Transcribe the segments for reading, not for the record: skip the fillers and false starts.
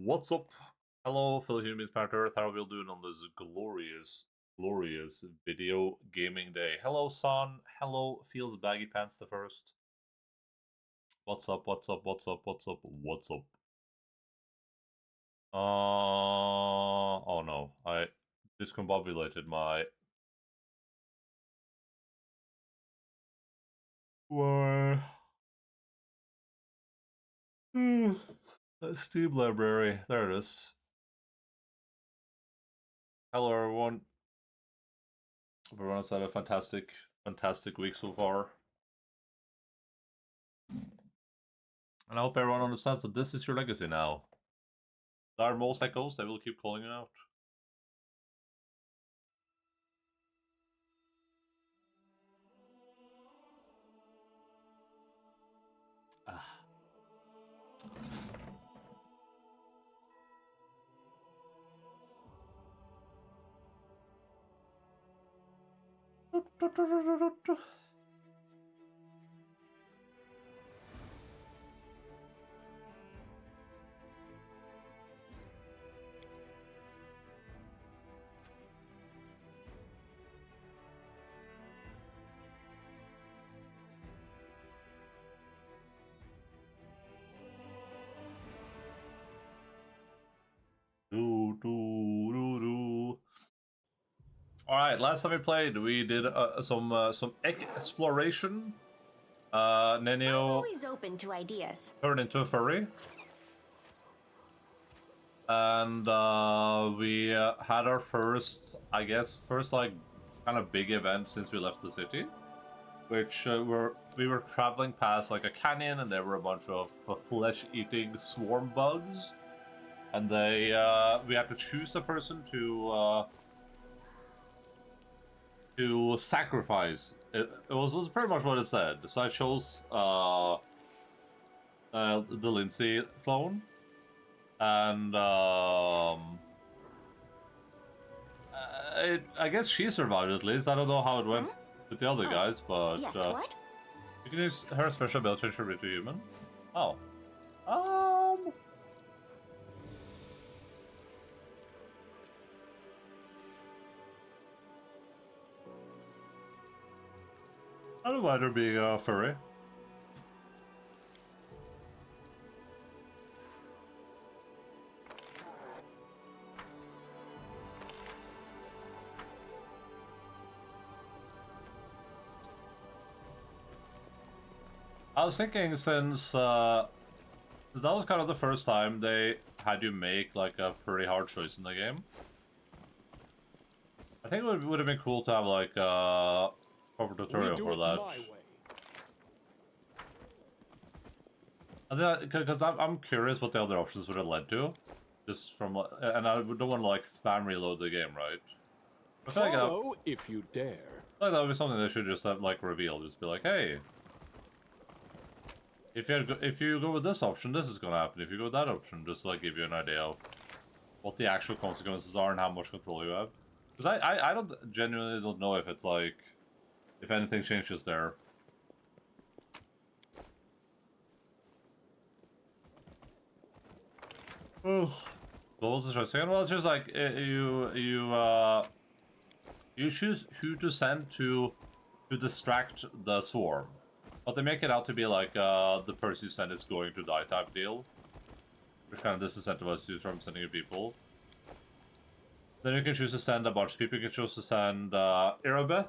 What's up? Hello, fellow humans, Planet Earth. How are we all doing on this glorious video gaming day? Hello, Son. Hello, Feels Baggy Pants the First. What's up? What's up? What's up? What's up? What's up? Oh no, I discombobulated my. What? Steam library. There it is. Hello, everyone. Everyone's had a fantastic week so far. And I hope everyone understands that this is your legacy now. There are most echoes, I will keep calling it out. All right, last time we played, we did some exploration. Nenio I'm always open to ideas. Turned into a furry, and we had our first, I guess, like kind of big event since we left the city, which we were traveling past like a canyon, and there were a bunch of flesh-eating swarm bugs, and we had to choose a person to sacrifice. It was pretty much what it said. So I chose the Lindsay clone, and I guess she survived at least. I don't know how it went with the other guys, but yes, what? You can use her special ability to ensure to human. Oh, I don't mind her being a furry. I was thinking since that was kind of the first time they had you make like a pretty hard choice in the game. I think it would have been cool to have like a proper tutorial for that. Because I'm curious what the other options would have led to, just from and I don't want to like spam reload the game, right? Follow if you dare. Like that would be something they should just have like revealed. Just be like, hey, if you go with this option, this is gonna happen. If you go with that option, just to, like give you an idea of what the actual consequences are and how much control you have. Because I genuinely don't know if it's like if anything changes there. Oh, what was the choice again? Well, it's just like you choose who to send to distract the swarm, but they make it out to be like the person you send is going to die type deal, which kind of disincentivizes you from sending people. Then you can choose to send a bunch of people. You can choose to send Irabeth,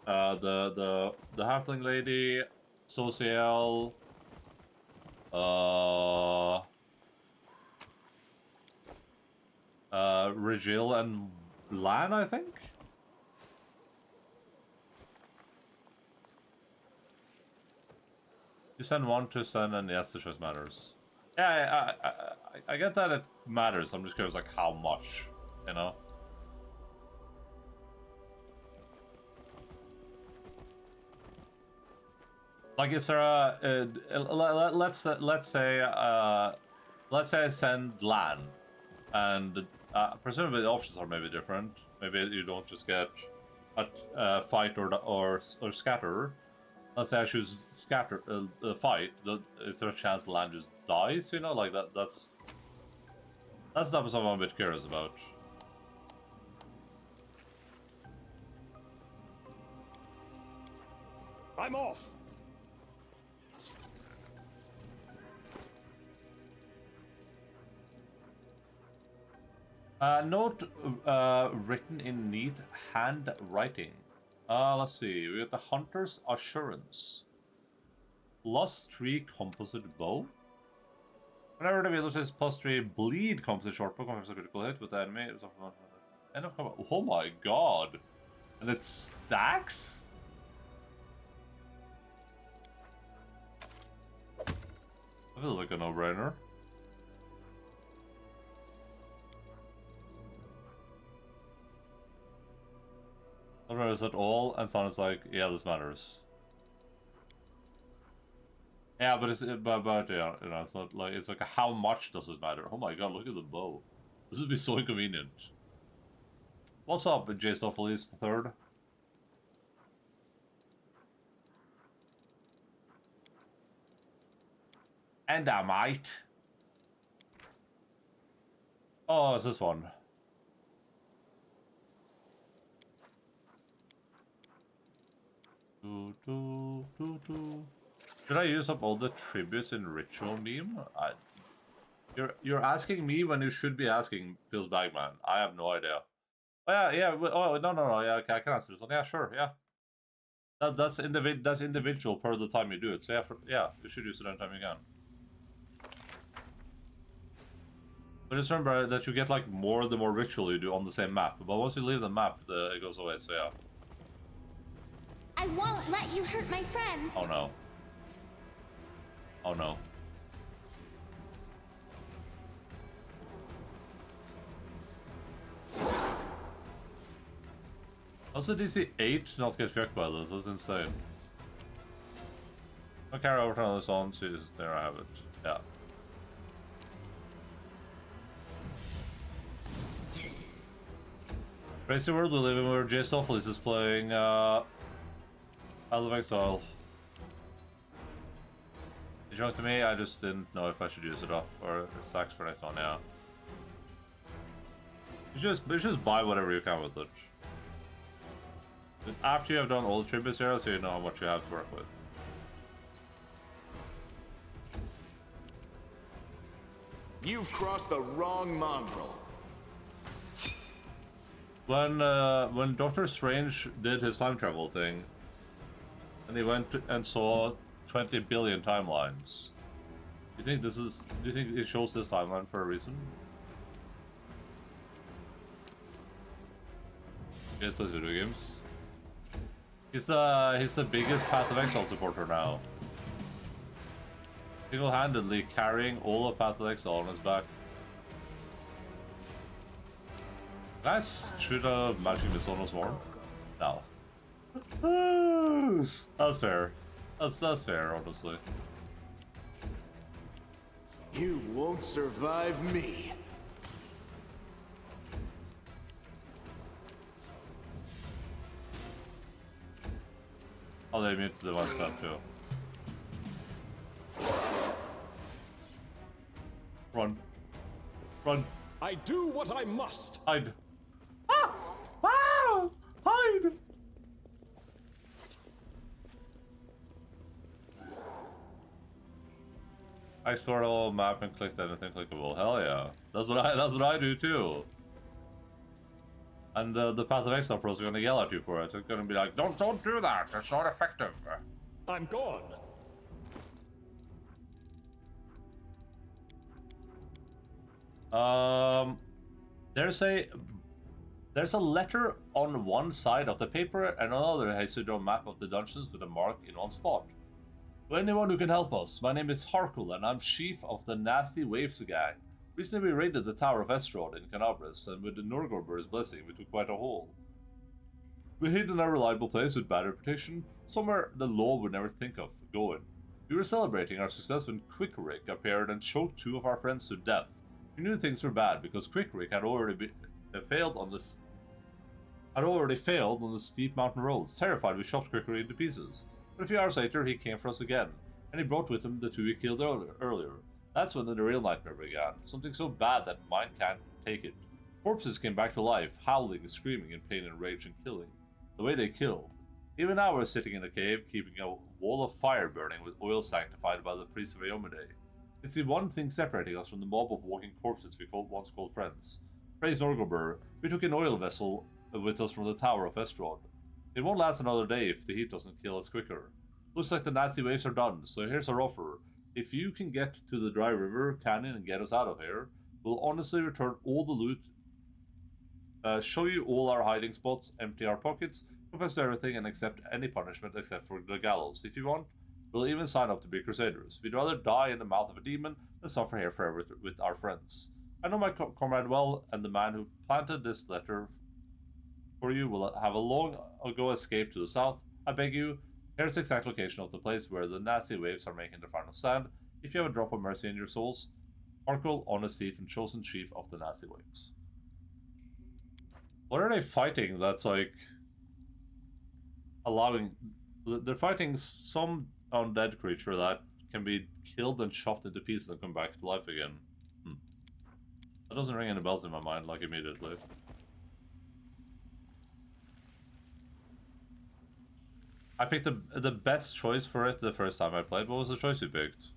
the halfling lady, Social, Regil, and Lan, I think. You send one to send, and yes, the choice matters. Yeah, I get that it matters. I'm just curious, like, how much, you know? Like, is there a let's say I send Lan, and presumably the options are maybe different. Maybe you don't just get a fight or scatter. Let's say I choose scatter fight. Is there a chance Lan just dies? You know, like that's That's not something I'm a bit curious about. I'm off. Note written in neat handwriting. Let's see. We got the Hunter's Assurance. +3 composite bow. Whenever the wielder says +3 bleed composite short bow confers a critical hit with the enemy. End of combat. Oh my god! And it stacks? That feels like a no-brainer. Not matters at all, and Sonic's like, yeah, this matters. Yeah, but yeah, you know, it's not like it's like how much does it matter? Oh my god, look at the bow. This would be so inconvenient. What's up, J. Stopheles the third? And I might. Oh, it's this one. Should I use up all the tributes in ritual meme? You're asking me when you should be asking Feels Bagman. I have no idea. Oh yeah. Oh no. Yeah, okay, I can answer this one. Yeah, sure. Yeah. That's individual per the time you do it. So yeah, you should use it anytime you can. But just remember that you get like more the more ritual you do on the same map. But once you leave the map, it goes away. So yeah. I won't let you hurt my friends. Oh no. Oh no. Also, DC 8 not get fucked by this. That's insane. I'll carry over to another song. See, there I have it. Yeah. Crazy world we live in where J. Stopheles is playing Isle of Exile. Did you talk to me? I just didn't know if I should use it up or stacks for next one, yeah. You just buy whatever you can with it. After you have done all the tributes here, so you know how much you have to work with. You've crossed the wrong mongrel. When Doctor Strange did his time travel thing, and he went and saw 20 billion timelines, do you think it shows this timeline for a reason? You guys play video games? He's the biggest Path of Exile supporter now. Single-handedly carrying all of Path of Exile on his back. Guys, should Magic Missile on Swarm? No. That's fair. That's fair, honestly. You won't survive me. Oh, they muted the one step too. Run. Run. I do what I must. Hide. Ah! Wow! Hide! I explored the whole map and clicked anything clickable. Hell yeah. That's what I do too. And the Path of Exile pros are gonna yell at you for it. They're gonna be like, don't do that, it's not effective. I'm gone. There's a letter on one side of the paper and another has a drawn map of the dungeons with a mark in one spot. To anyone who can help us, my name is Harkul and I'm chief of the Nasty Waves Gang. Recently we raided the Tower of Estrod in Canabras, and with the Norgorber's blessing we took quite a haul. We hid in a reliable place with bad reputation, somewhere the law would never think of going. We were celebrating our success when Quickrick appeared and choked two of our friends to death. We knew things were bad because Quickrick had already failed on the steep mountain roads. Terrified, we shot Quickrick into pieces. But a few hours later, he came for us again, and he brought with him the two he killed earlier. That's when the real nightmare began. Something so bad that mind can't take it. Corpses came back to life, howling, screaming in pain and rage and killing. The way they killed. Even now we're sitting in a cave, keeping a wall of fire burning with oil sanctified by the priest of Eomede. It's the one thing separating us from the mob of walking corpses we once called friends. Praise Norgobur, we took an oil vessel with us from the Tower of Estrod. It won't last another day if the heat doesn't kill us quicker. Looks like the nasty waves are done, so here's our offer. If you can get to the dry river canyon and get us out of here, we'll honestly return all the loot, show you all our hiding spots, empty our pockets, confess to everything, and accept any punishment except for the gallows. If you want, we'll even sign up to be crusaders. We'd rather die in the mouth of a demon than suffer here forever with our friends. I know my comrade well, and the man who planted this letter for you will have a long ago escape to the south. I beg you, here's the exact location of the place where the Nazi waves are making their final stand. If you have a drop of mercy in your souls, Arkle, honest thief, and chosen chief of the Nazi waves. What are they fighting that's like allowing... They're fighting some undead creature that can be killed and chopped into pieces and come back to life again. That doesn't ring any bells in my mind, like, immediately. I picked the best choice for it the first time I played. What was the choice you picked?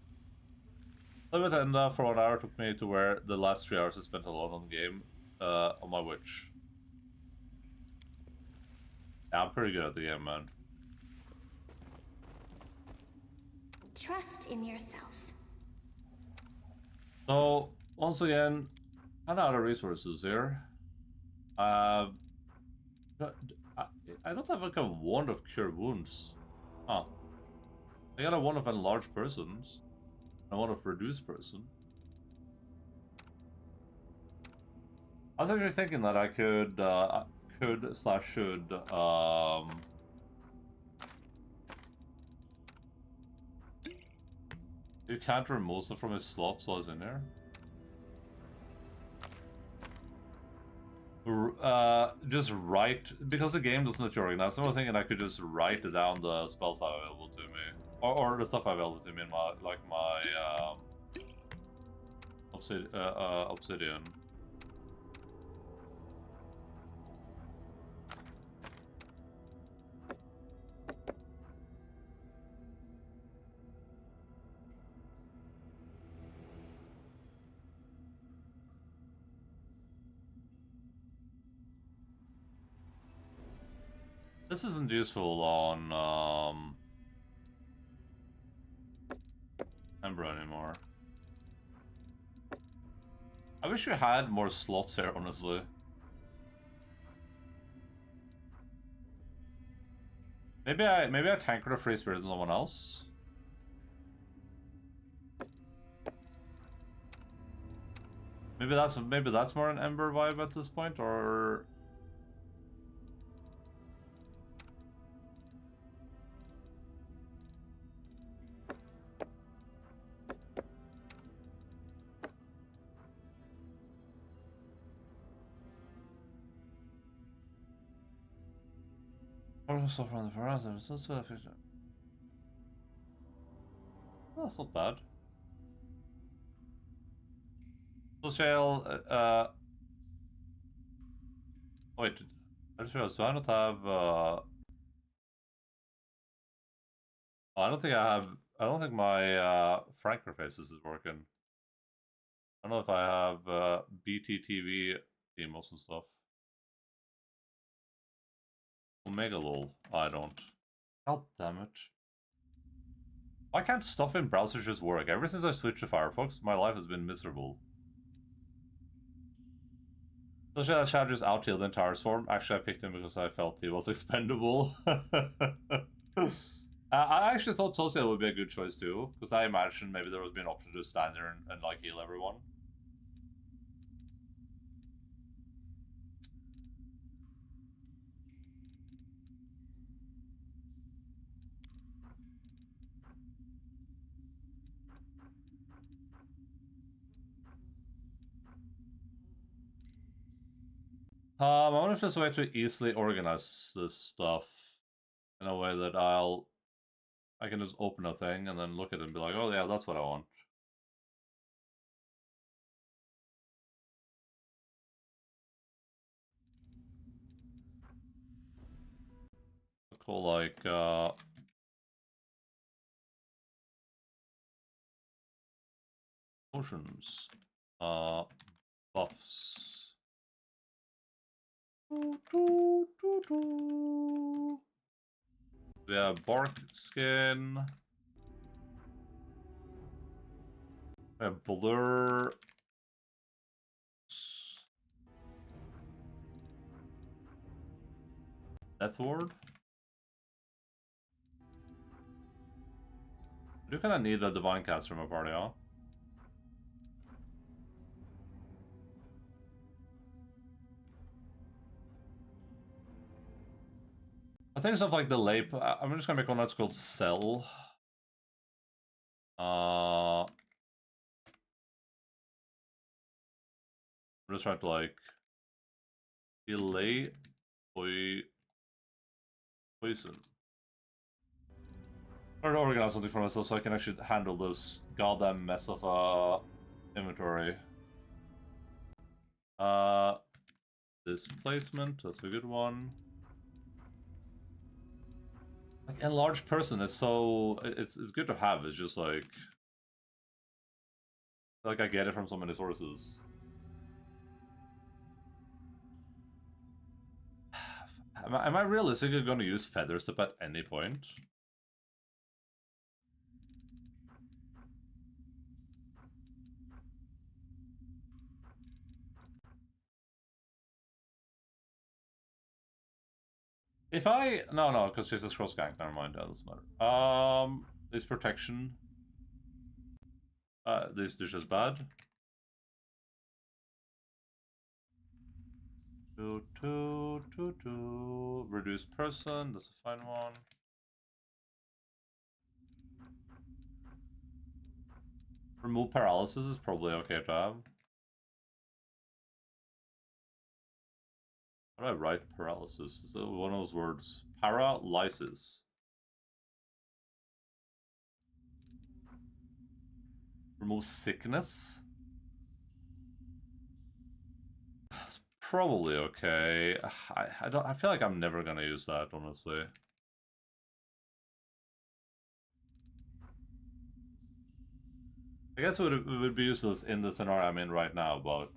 Live with Enda for 1 hour took me to where the last 3 hours I spent alone on the game, on my witch. Yeah, I'm pretty good at the game, man. Trust in yourself. So, once again, I'm out of resources here. I don't have like a wand of cure wounds. Huh. I got a wand of enlarge persons. A wand of reduce person. I was actually thinking that I could should you can't remove them from his slots while he's in there. Just write, because the game doesn't let you organize. I was thinking I could just write down the spells available to me, or the stuff available to me in my obsidian. This isn't useful on Ember anymore. I wish we had more slots here, honestly. Maybe I tanker the free spirit to someone else. Maybe that's more an Ember vibe at this point, or... Stuff around the horizon. That's not bad. Social, wait, I just realized, do I not have, oh, I don't think my, Franker faces is working. I don't know if I have, BTTV emos and stuff. Omega lol. I don't. God damn it. Why can't stuff in browsers just work? Ever since I switched to Firefox, my life has been miserable. So should I just out-heal the entire swarm? Actually, I picked him because I felt he was expendable. I actually thought Social would be a good choice too, because I imagined maybe there would be an option to stand there and like heal everyone. I wonder if there's a way to easily organize this stuff in a way that I can just open a thing and then look at it and be like, oh yeah, that's what I want. call like potions, buffs. Yeah, bark skin. Blur. Death Ward. I do kind of need a Divine Caster in my party, huh? I think stuff like the Lape. I'm just gonna make one that's called Cell. I'm just trying to like delay poison. Or organize something for myself so I can actually handle this goddamn mess of inventory. Displacement, that's a good one. Like enlarged person is so it's good to have. It's just like I get it from so many sources. Am I realistically going to use Feather Step at any point? If I no, because she's a scroll skank. Never mind, that doesn't matter. This protection. This dish is bad. Reduce person. That's a fine one. Remove paralysis is probably okay to have. How do I write paralysis? Is one of those words? Paralysis. Remove sickness. It's probably okay. I don't. I feel like I'm never gonna use that, honestly. I guess it would be useless in the scenario I'm in right now, but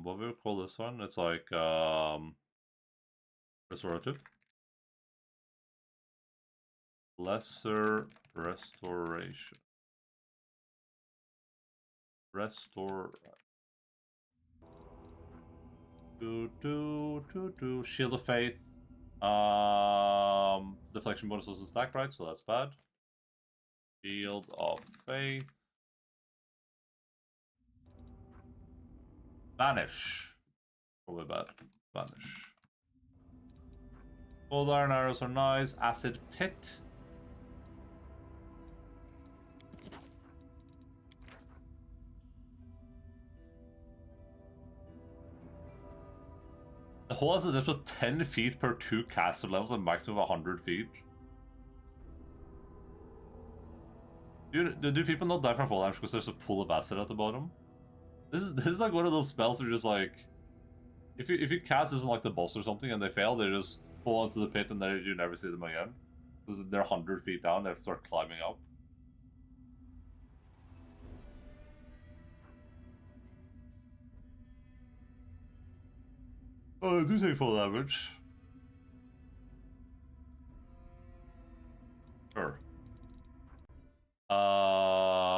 what we would call this one? It's like restorative. Lesser restoration. Restore. Shield of Faith. Deflection bonus doesn't stack, right? So that's bad. Shield of Faith. Vanish. Probably bad. Vanish. Cold Iron Arrows are nice. Acid Pit. The whole has this was 10 feet per 2 caster levels and maximum of 100 feet. Do people not die from fall damage because there's a pool of acid at the bottom? This is like one of those spells where you're just like, if you cast this on like the boss or something and they fail, they just fall into the pit and then you never see them again. Because they're 100 feet down, they start climbing up. Oh, they do take full damage. Sure.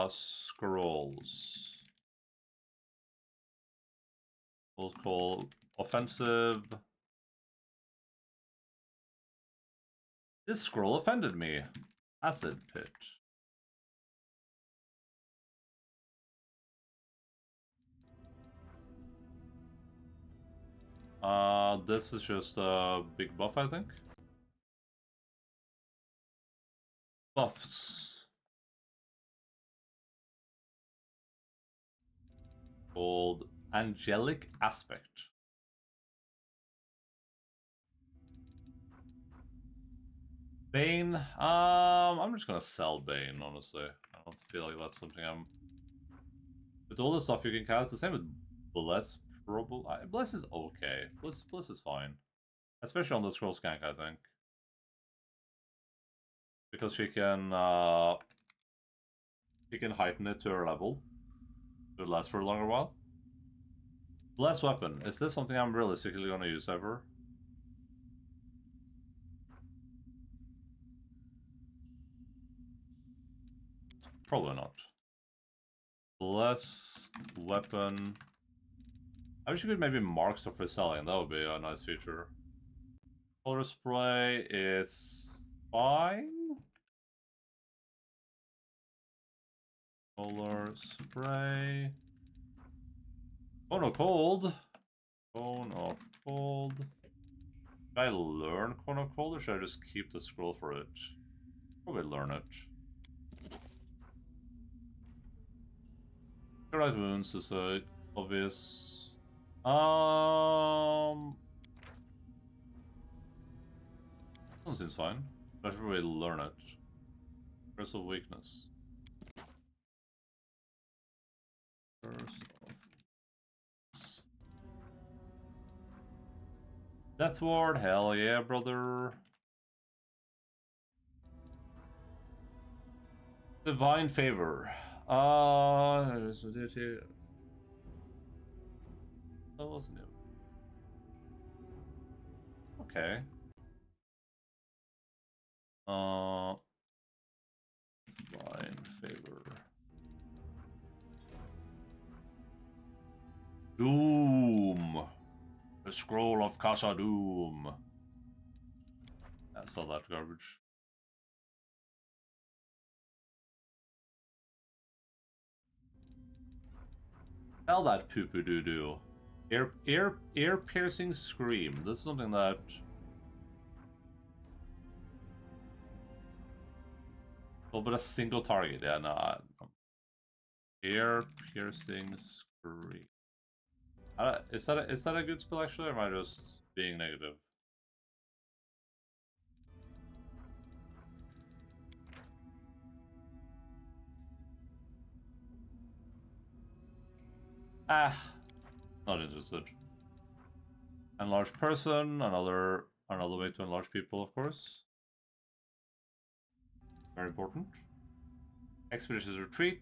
Scrolls. We'll call offensive. This scroll offended me. Acid Pit. This is just a big buff, I think. Buffs. Called Angelic Aspect. Bane. I'm just gonna sell Bane, honestly. I don't feel like that's something I'm. With all the stuff you can cast, the same with Bless preferable. Bliss is okay. Bliss is fine. Especially on the scroll skank, I think. Because she can heighten it to her level. It would last for a longer while. Bless weapon. Is this something I'm realistically gonna use ever? Probably not. Bless weapon. I wish you could maybe mark stuff for selling. That would be a nice feature. Color spray is fine. Color spray. Cone of cold. Cone of cold. Should I learn Cone of cold or should I just keep the scroll for it? Probably learn it. Right wounds is obvious. That one seems fine. I should probably learn it. Curse of weakness. Curse of weakness. Death ward, hell yeah, brother. Divine favor. That was new. Okay. Divine favor. Doom. The scroll of Casa Doom. I saw that garbage. Tell that poo-poo doo-doo. Ear piercing scream. This is something that oh, but a single target. Yeah, no. Ear piercing scream. Is that a good spell actually, or am I just being negative? Not interested. Enlarge person, another way to enlarge people, of course. Very important. Expeditious retreat.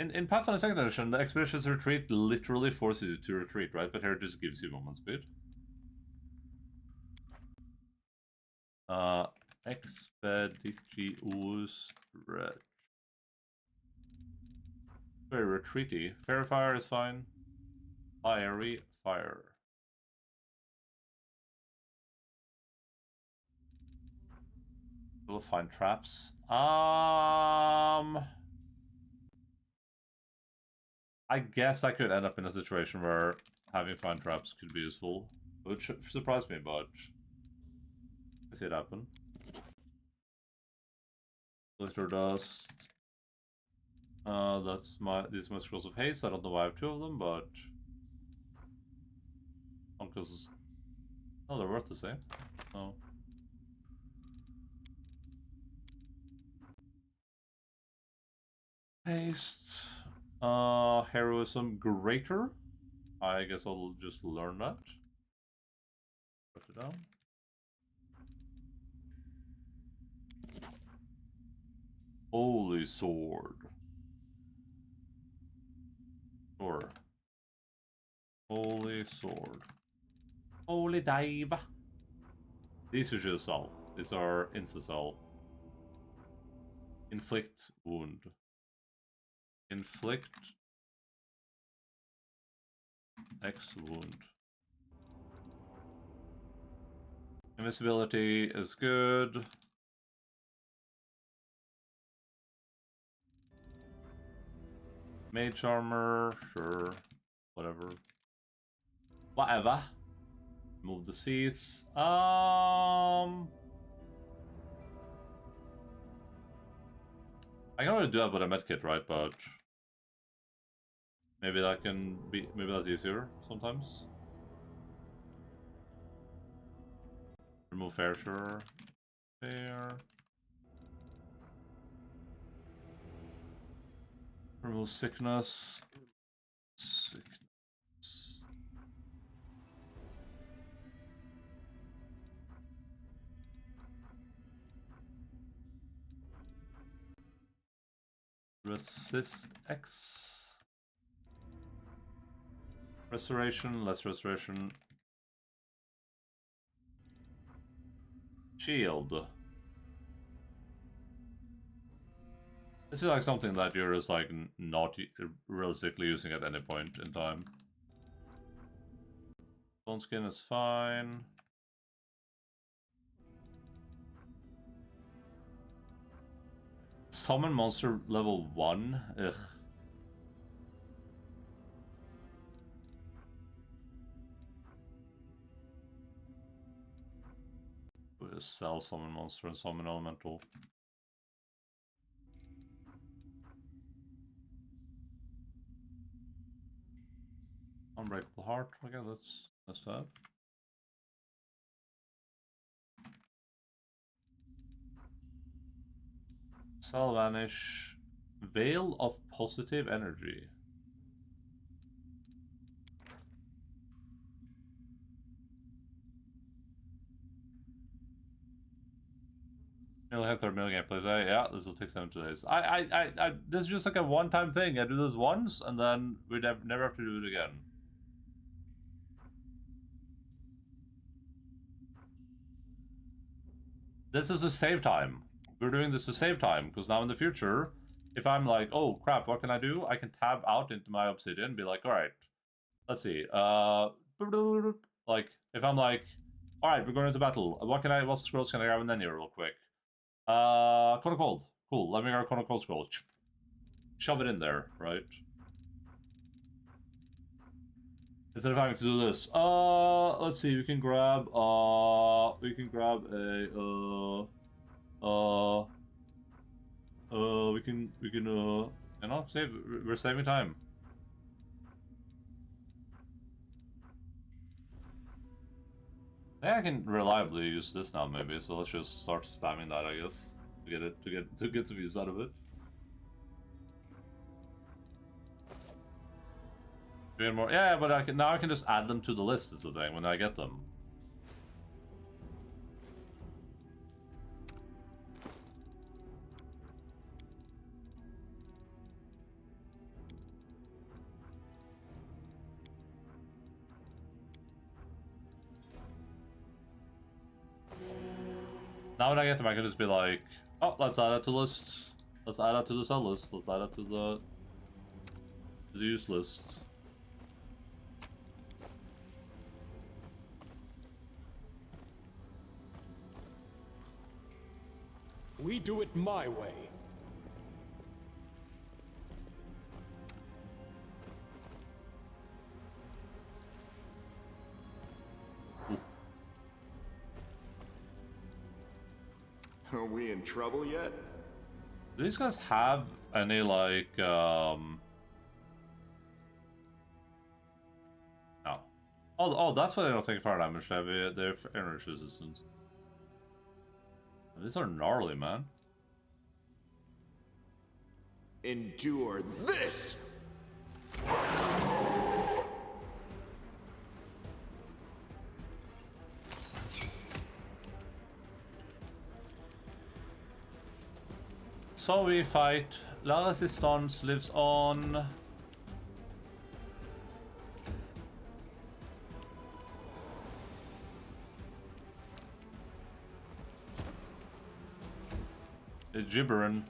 In Pathfinder 2nd edition, the expeditious retreat literally forces you to retreat, right? But here it just gives you movement speed. Expeditious retreat. Very retreaty. Fairy fire is fine. Fiery fire. We'll find traps. I guess I could end up in a situation where having find traps could be useful. Which surprised me, but I see it happen. Glitter dust. These are my scrolls of haste. I don't know why I have two of them, but because oh, they're worth the same. Oh. Haste. Heroism greater. I guess I'll just learn that. Put it down. Holy sword. Sure. Holy sword. Holy dive. These are just sell. These are insta-sell. Inflict wound. Inflict X wound. Invisibility is good. Mage armor, sure. Whatever. Whatever. Move the seats. I can already do that with a medkit, right? But maybe that can be. Maybe that's easier sometimes. Remove fair, sure. Fair. Remove sickness. Sickness. Resist X. Restoration, less restoration. Shield. This is like something that you're just like not realistically using at any point in time. Stone skin is fine. Summon monster level 1? Ugh. We'll just sell summon monster and summon elemental. Unbreakable heart. Okay, that's that. Sell vanish. Veil of positive energy. Nearly have 30 million gameplay today. Yeah, this will take 7 days. This is just like a one-time thing. I do this once, and then we never have to do it again. This is a save time. We're doing this to save time, because now in the future, if I'm like, oh crap, what can I do? I can tab out into my obsidian and be like, alright, let's see. Like, if I'm like, alright, we're going into battle. What scrolls can I grab in then here real quick? Cone of Cold. Cool, let me grab Cone of Cold scroll. Shove it in there, right? Instead of having to do this. Let's see, we can grab a, we can, you know, we're saving time. Yeah, I can reliably use this now, maybe. So let's just start spamming that, I guess, to get some use out of it. Doing more, yeah, but now I can just add them to the list is the thing when I get them. Now when I get them, I can just be like, oh, let's add it to lists. Let's add it to the sell list. Let's add it to the use list. We do it my way. Are we in trouble yet? Do these guys have any, like, No. Oh, that's why they don't take fire damage. They have energy resistance. These are gnarly, man. Endure this! So we fight. La Resistance lives on. It's gibbering.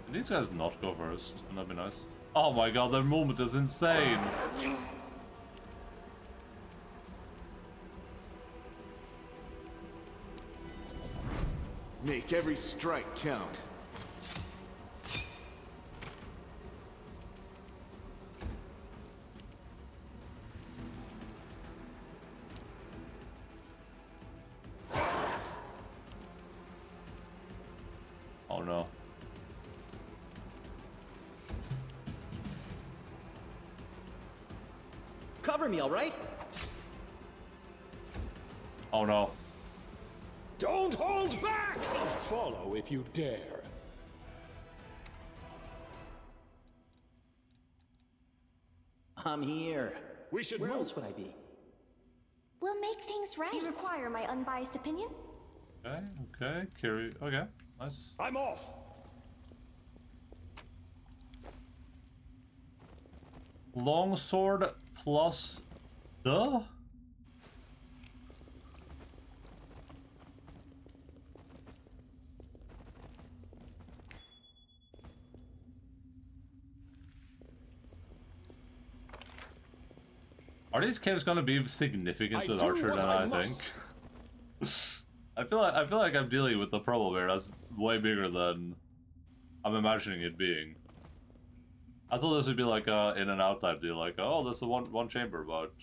Can these guys not go first? That'd be nice. Oh my god, their movement is insane! Make every strike count. Oh no. Cover me, all right? Oh no. Don't hold back! Follow if you dare. I'm here. We should Where move. else would I be? We'll make things right. You require my unbiased opinion? Okay, okay, okay, nice. I'm off. Longsword plus the? Are these caves gonna be significantly larger than I think? I feel like I'm dealing with the problem here that's way bigger than I'm imagining it being. I thought this would be like a in and out type deal, like oh, that's a one chamber, but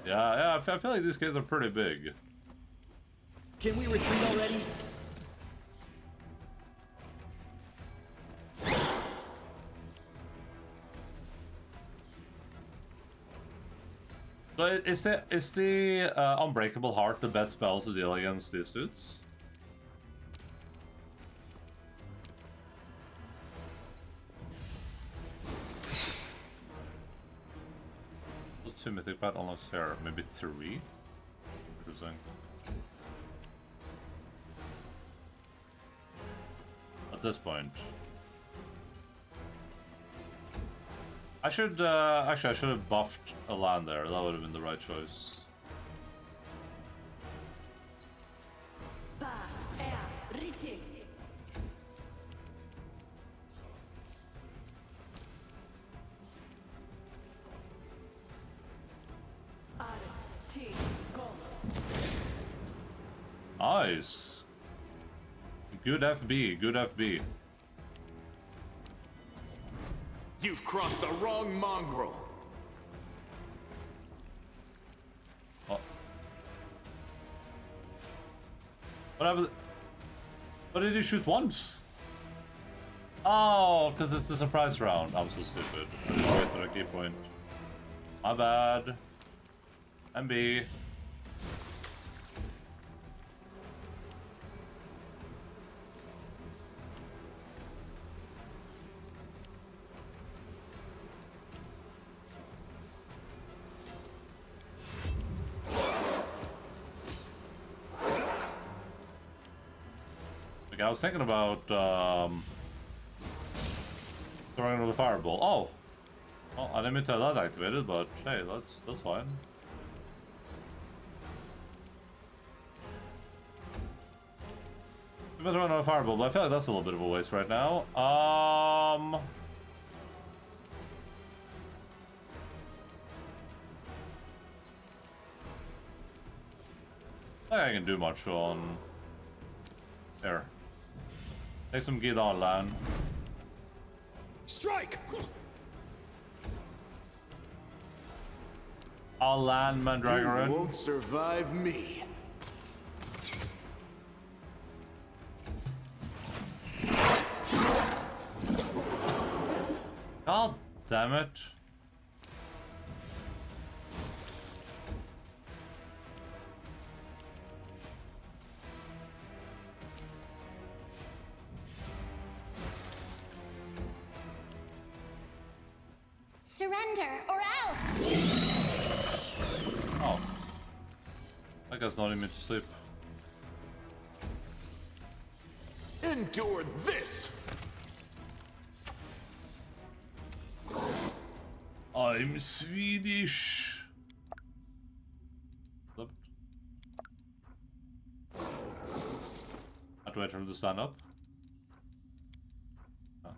yeah, I feel like these caves are pretty big. Can we retreat already? So is the Unbreakable Heart the best spell to deal against these suits? What's 2 mythic bat unlocks here? Maybe 3? Interesting. At this point. I should, actually I should have buffed a land there, that would have been the right choice. Nice! Good FB, good FB. You've crossed the wrong mongrel. Oh. What happened? What did he shoot once? Oh, because it's the surprise round. I'm so stupid. I didn't wait to the key point. My bad. MB. I was thinking about throwing another fireball. Oh, well, I didn't mean to have that activated, but hey, that's fine. I'm gonna throw another fireball, but I feel like that's a little bit of a waste right now. I don't think I can do much on there. Take some Gidon land. Strike! I'll land You Mandragoran. won't survive me. God damn it. Surrender, or else! Oh. That guy's not even to sleep. Endure this. I'm Swedish. Flipped. I have to wait for him to stand up. Oh.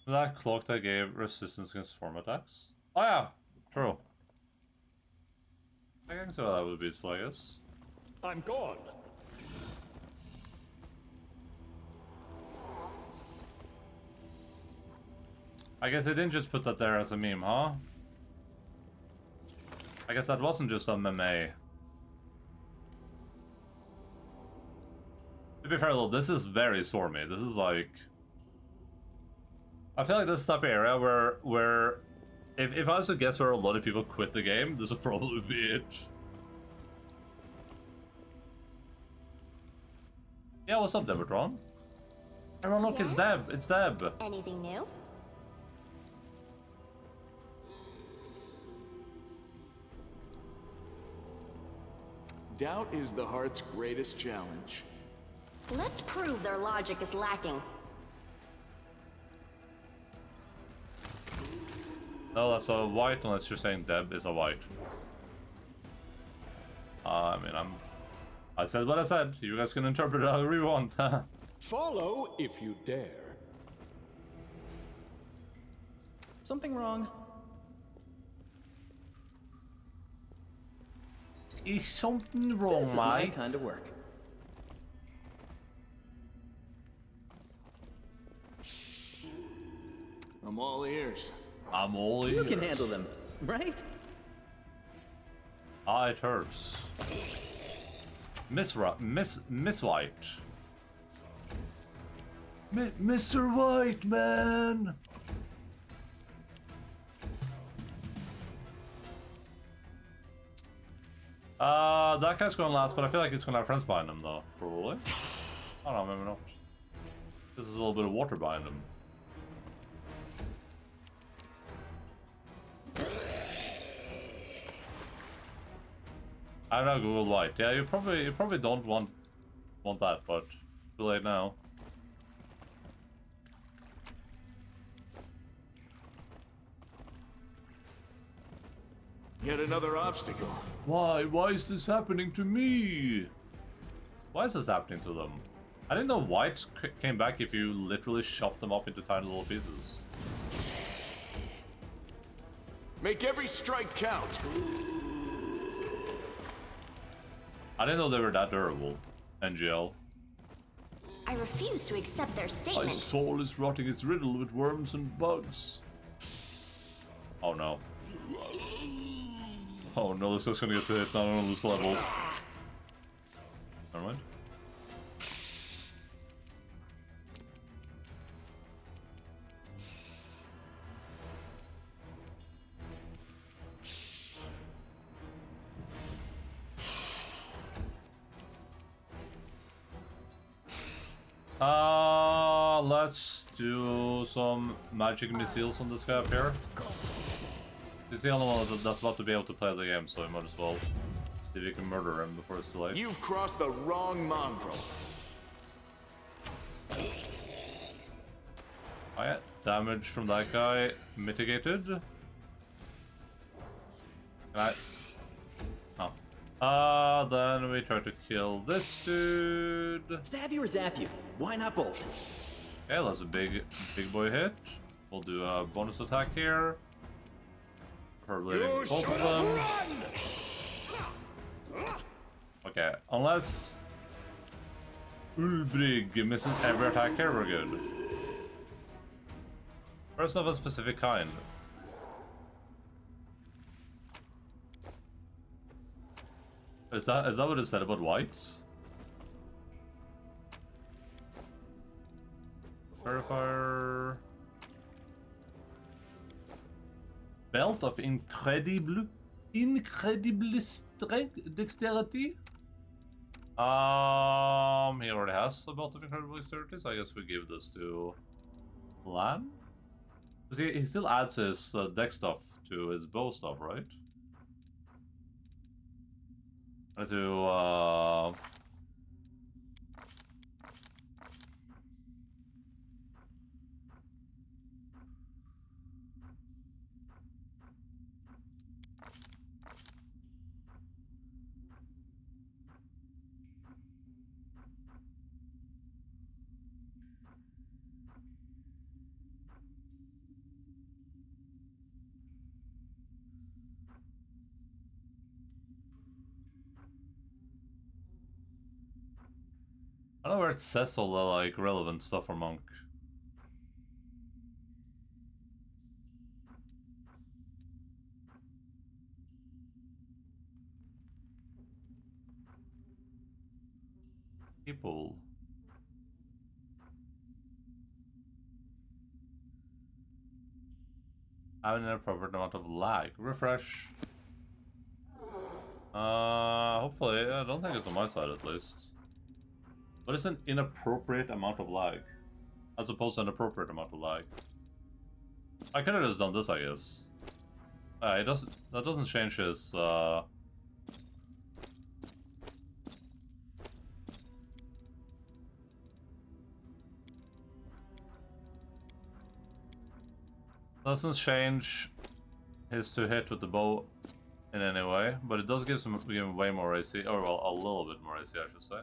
That cloak that gave resistance against form attacks? Oh yeah, true. I think so, that would be useful, I guess. I'm gone. I guess they didn't just put that there as a meme, huh? I guess that wasn't just a meme. To be fair though, this is very stormy. This is like... I feel like this type of area where if I was to guess where a lot of people quit the game, this would probably be it. Yeah, what's up, Devatron? Everyone, look, it's Deb. Yes? It's Deb. Anything new? Doubt is the heart's greatest challenge. Let's prove their logic is lacking. No, that's a white, unless you're saying Deb is a white. I mean, I said what I said. You guys can interpret it however you want. Follow if you dare. Something wrong? Is something wrong, This is my mate? kind of work. I'm all ears. I'm all You ears. can handle them, right? Ah, it hurts. Miss White. Mr. White, man. That guy's going last, but I feel like it's gonna have friends behind him, though. Probably. I don't know, maybe not. This is a little bit of water behind him. I don't know, Google White. Yeah, you probably don't want that, but too late now. Yet another obstacle. Why? Why is this happening to me? Why is this happening to them? I didn't know whites came back if you literally chopped them up into tiny little pieces. Make every strike count. I didn't know they were that durable. NGL. I refuse to accept their My statement. soul is rotting. It's riddled with worms and bugs. Oh no. Oh no, this is gonna get to hit down on this level. Never mind. Let's do some magic missiles on this guy up here. He's the only one that's about to be able to play the game, so we might as well see if we can murder him before it's too late. You've crossed the wrong mongrel. Alright, damage from that guy mitigated. Can I? Oh. Then we try to kill this dude. Stab you or zap you? Why not both? Okay, that's a big boy hit. We'll do a bonus attack here. Probably both of them. Okay, unless Ulbrig misses every attack here, we're good. Person of a specific kind. Is that what it said about whites? Verifier. Belt of incredible strength, dexterity. He already has a belt of incredible dexterity, so I guess we give this to Lan. Because he still adds his dex stuff to his bow stuff, right? And to I don't know where it says all the like relevant stuff for Monk. People. Having an appropriate amount of lag. Refresh. Hopefully, I don't think it's on my side at least. What is an inappropriate amount of lag? As opposed to an appropriate amount of lag. I could have just done this, I guess. That doesn't change his, doesn't change his to hit with the bow in any way, but it does give him way more AC, or well, a little bit more AC, I should say.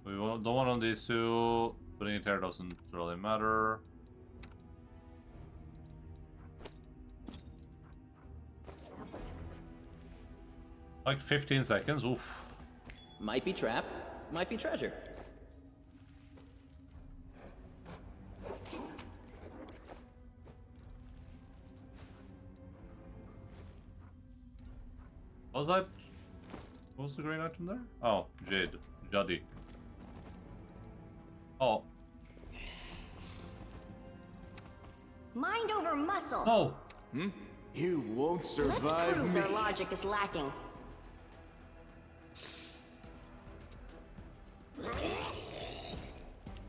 We don't want on these two. Putting it here doesn't really matter. Like 15 seconds, oof. Might be trap, might be treasure. What was that? What was the green item there? Oh, Jade. Juddy. Oh. Mind over muscle. Oh! You won't Let's survive prove me. their logic is lacking.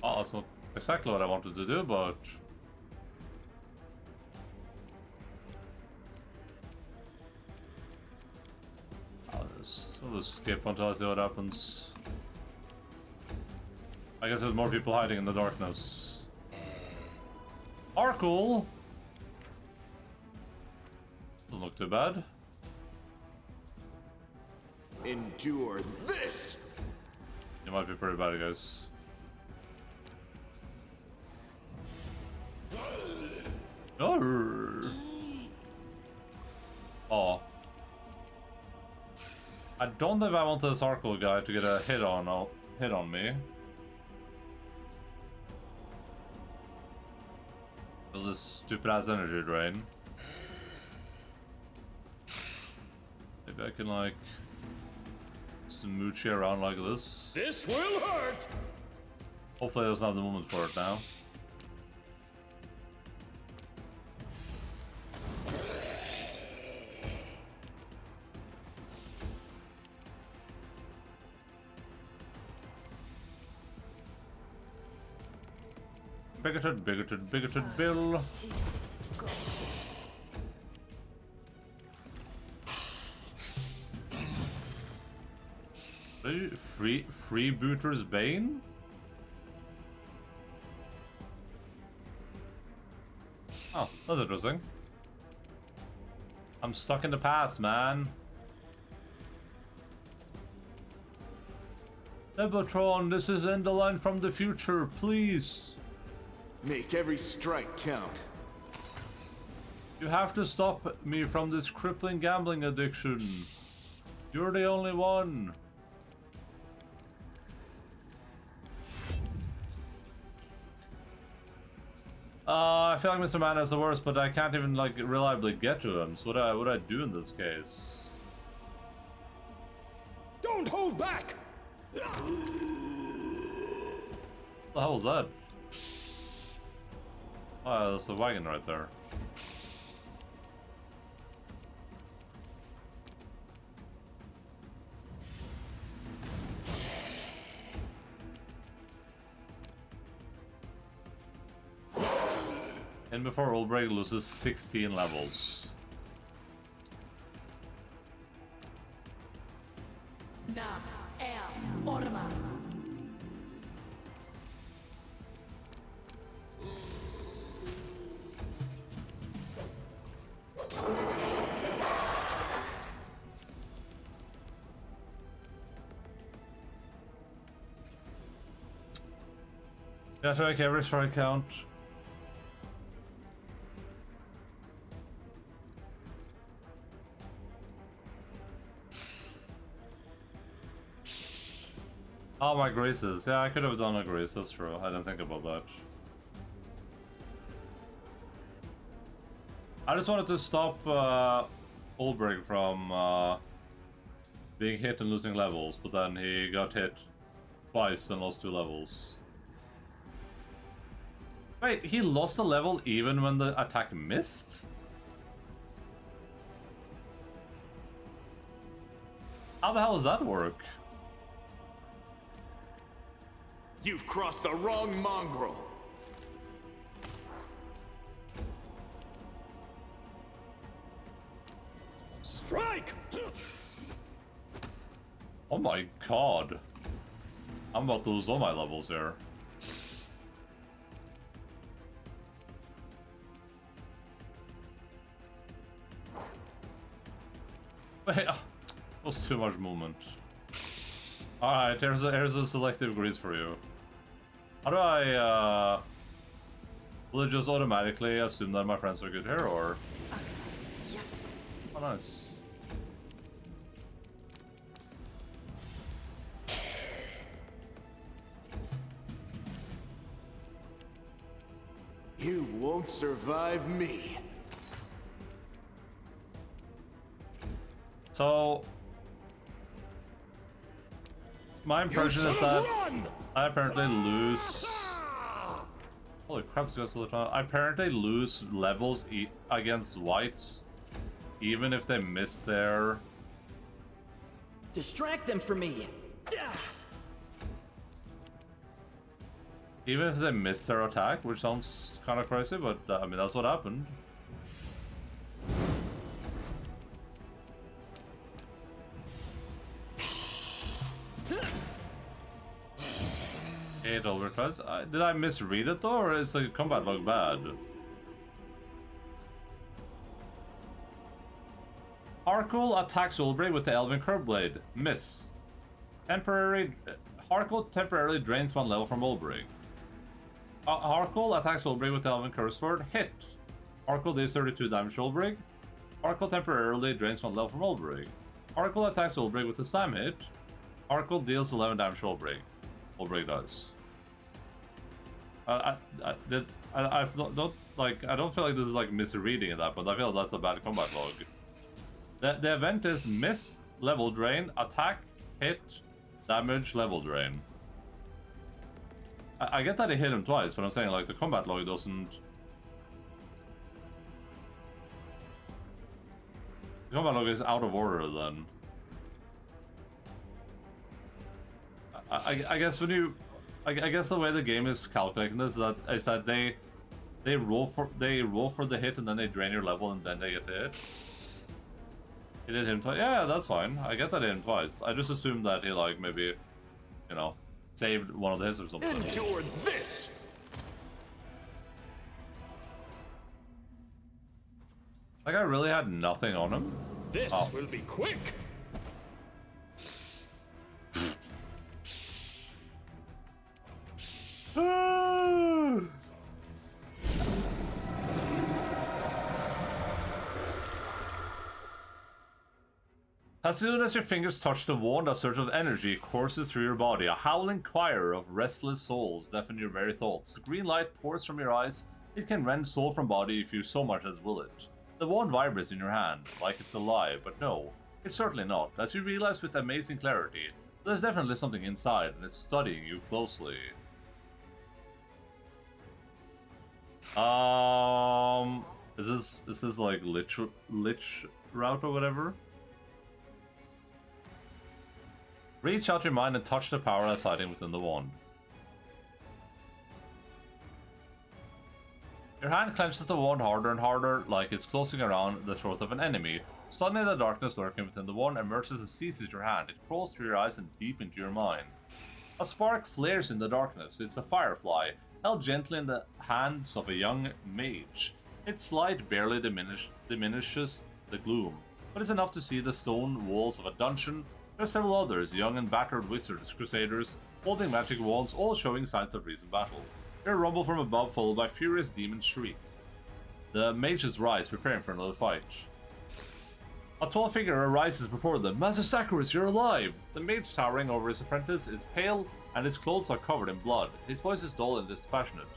Oh, that's not exactly what I wanted to do, but... I'll just skip until I see what happens. I guess there's more people hiding in the darkness. Are cool! Doesn't look too bad. Endure this. You might be pretty bad, guys. Arr. Oh. I don't know if I want this Arkle guy to get a hit on me. Because this stupid ass energy drain. Maybe I can like smooch you around like this. This will hurt! Hopefully there's not the moment for it now. Bigoted, bigoted, bigoted Bill. Freebooter's Bane? Oh, that's interesting. I'm stuck in the past, man. Ebertron, this is Endaline from the future, please. Make every strike count. You have to stop me from this crippling gambling addiction. You're the only one. I feel like Mr. Man is the worst, but I can't even like reliably get to him. So what would I do in this case? Don't hold back! What the hell was that? Oh, there's a wagon right there. And before Ulbreg loses 16 levels. Yeah, to make every strike count. Oh, my graces. Yeah, I could have done a grace, that's true. I didn't think about that. I just wanted to stop Ulbrich from being hit and losing levels, but then he got hit twice and lost 2 levels. Wait, he lost a level even when the attack missed? How the hell does that work? You've crossed the wrong mongrel. Strike! Oh my god. I'm about to lose all my levels here. Wait, that was too much movement. Alright, here's a selective grease for you. How do I, will it just automatically assume that my friends are good here, or? Yes. Oh, nice. You won't survive me. So, my impression is that I apparently lose. Holy crap! It's got so much. I apparently lose levels against whites, even if they miss their. Distract them from me. Even if they miss their attack, which sounds kind of crazy, but I mean that's what happened. 8 overtries. Did I misread it though, or is the combat log bad? Harkle attacks Ulbrey with the Elven Curve Blade. Miss. Harkle temporarily drains 1 level from Ulbrey. Harkle attacks Ulbrey with the Elven Curve Sword. Hit. Harkle deals 32 damage to Ulbrey. Harkle temporarily drains 1 level from Ulbrey. Harkle attacks Ulbrey with the Slam hit. Harkle deals 11 damage to Ulbrey. Ulbrey does. I don't feel like this is like misreading that, but I feel that's a bad combat log. The event is miss, level drain, attack, hit, damage, level drain. I get that he hit him twice, but I'm saying like the combat log doesn't. The combat log is out of order then. I guess when you, I guess the way the game is calculating this is that they roll for the hit and then they drain your level and then they get the hit. He did him twice. Yeah, that's fine. I get that he hit him twice. I just assumed that he like maybe, you know, saved one of the hits or something. Endure this. Like I really had nothing on him. This will be quick. As soon as your fingers touch the wand, a surge of energy courses through your body. A howling choir of restless souls deafen your very thoughts. Green light pours from your eyes. It can rend soul from body if you so much as will it. The wand vibrates in your hand, like it's alive, but no, it's certainly not. As you realize with amazing clarity, there's definitely something inside, and it's studying you closely. Is this like lich route or whatever? Reach out your mind and touch the power that's hiding within the wand. Your hand clenches the wand harder and harder, like it's closing around the throat of an enemy. Suddenly the darkness lurking within the wand emerges and seizes your hand. It crawls through your eyes and deep into your mind. A spark flares in the darkness. It's a firefly, held gently in the hands of a young mage. Its light barely diminishes the gloom, but it's enough to see the stone walls of a dungeon. There are several others, young and battered wizards, crusaders, holding magic wands, all showing signs of recent battle. Their rumble from above, followed by furious demons shriek. The mages rise, preparing for another fight. A tall figure arises before them. Master Saccharus, you're alive! The mage towering over his apprentice is pale, and his clothes are covered in blood. His voice is dull and dispassionate.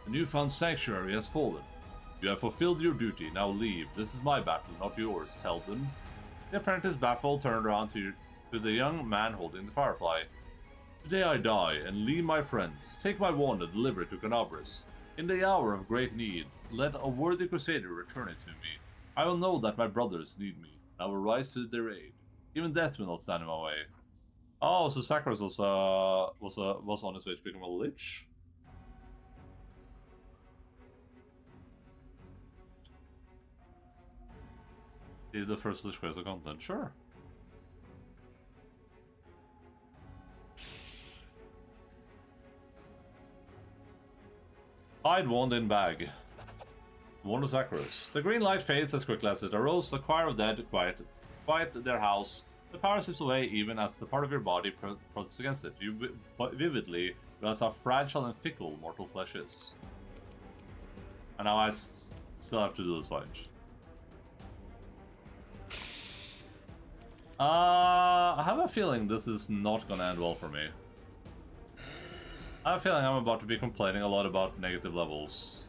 The newfound sanctuary has fallen. You have fulfilled your duty, now leave. This is my battle, not yours, tell them. The apprentice, baffled, turned around to the young man holding the firefly. Today I die, and leave my friends. Take my wand and deliver it to Canabris. In the hour of great need, let a worthy crusader return it to me. I will know that my brothers need me. I will rise to their aid. Even death will not stand in my way. Oh, so Sakros was on his way to become a lich? Did the first lich quest of content? Sure. Hide wand in bag. Wand of Sakros. The green light fades as quickly as it arose. The choir of dead quiet their house. The power slips away even as the part of your body protests against it. You vividly realize how fragile and fickle mortal flesh is. And now I still have to do this fight. I have a feeling this is not gonna end well for me. I have a feeling I'm about to be complaining a lot about negative levels.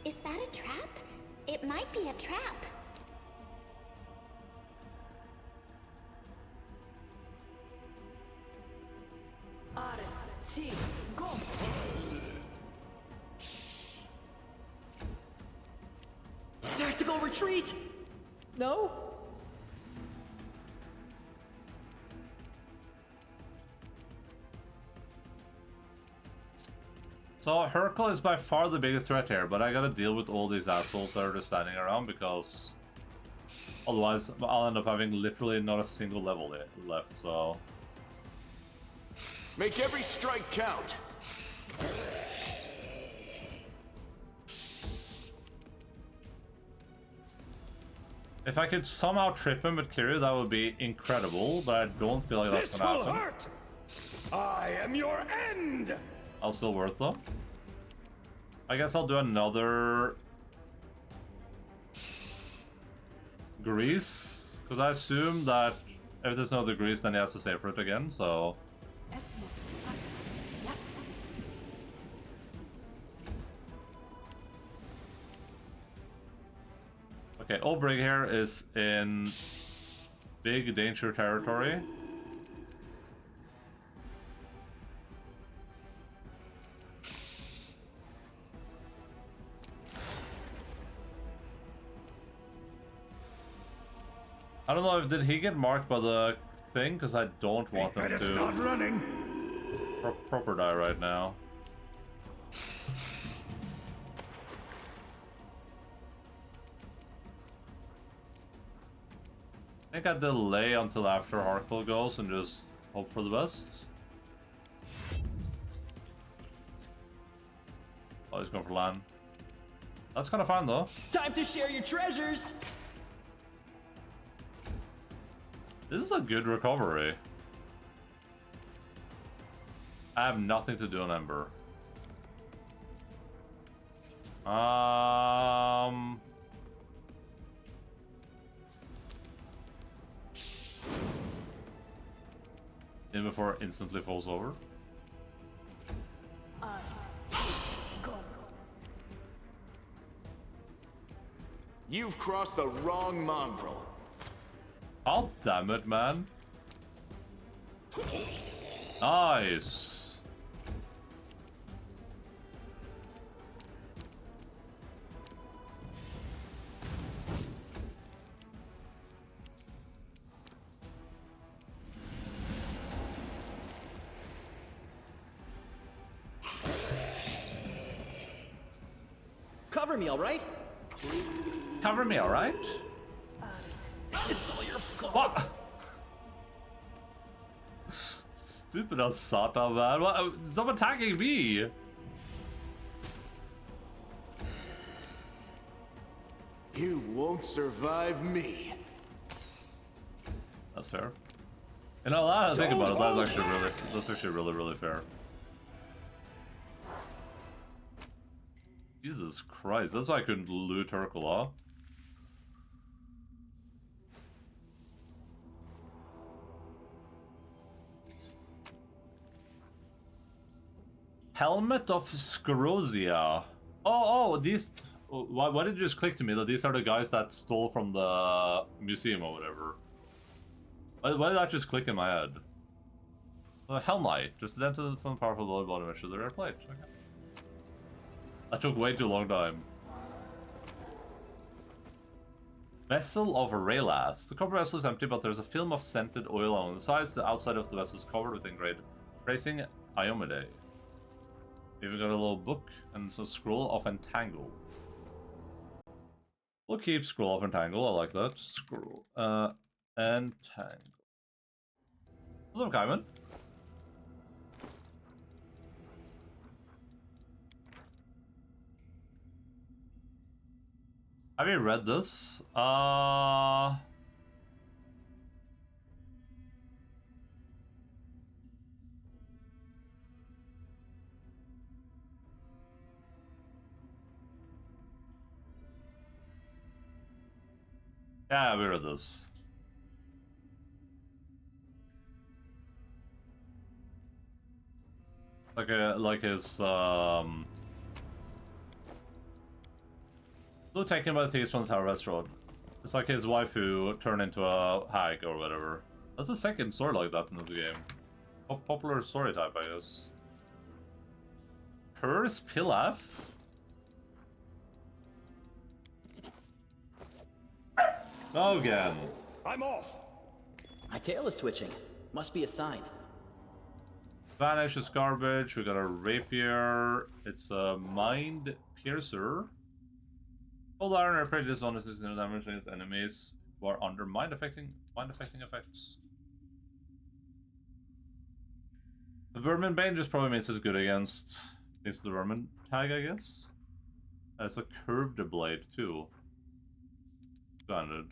Is that a trap? It might be a trap. Tactical retreat! No? So Hercule is by far the biggest threat here, but I gotta deal with all these assholes that are just standing around because otherwise I'll end up having literally not a single level left, so... Make every strike count. If I could somehow trip him with Kiryu, that would be incredible, but I don't feel like that's This gonna will happen. hurt! I am your end! I'll still worth though. I guess I'll do another grease, because I assume that if there's no other grease, then he has to save for it again. So Yes. okay, Obrig here is in big danger territory. I don't know if did he get marked by the thing, because I don't want him to running. proper die right now. I think I delay until after Harkle goes and just hope for the best. Oh, he's going for land. That's kind of fine though. Time to share your treasures! This is a good recovery. I have nothing to do on Ember. In before it instantly falls over. You've crossed the wrong mongrel. Oh, damn it, man. Nice. Cover me, alright? Cover me, alright? It's all your fault. What? Stupid Asata, man. What? Stop attacking me! You won't survive me. That's fair. You know, now that I think about it, that's actually really fair. Jesus Christ, that's why I couldn't loot Hercule. Helmet of Scrosia. Oh, these... Why did you just click to me that these are the guys that stole from the museum or whatever? Why did that just click in my head? Hell Knight. Just dented from powerful blood bottom issue the rare plate. Okay. That took way too long time. Vessel of Raylas. The copper vessel is empty, but there's a film of scented oil on the sides. The outside of the vessel is covered with engraved praising Iomide. Even got a little book and some scroll of Entangle. We'll keep scroll of Entangle. I like that. Scroll. Entangle. What's up, Kaiman? Have you read this? Yeah, we read this. Like his so taken by the thieves from the Tower Restaurant. It's like his waifu turned into a hag or whatever. That's the second story like that in this game. Popular story type, I guess. Purse Pilaf? Go again. I'm off. My tail is twitching. Must be a sign. Vanish is garbage. We got a rapier. It's a mind piercer. Hold iron or prejudice on is no damage against enemies who are under mind affecting effects. The Vermin Bane just probably means it's good against the Vermin tag, I guess. It's a curved blade too. Standard.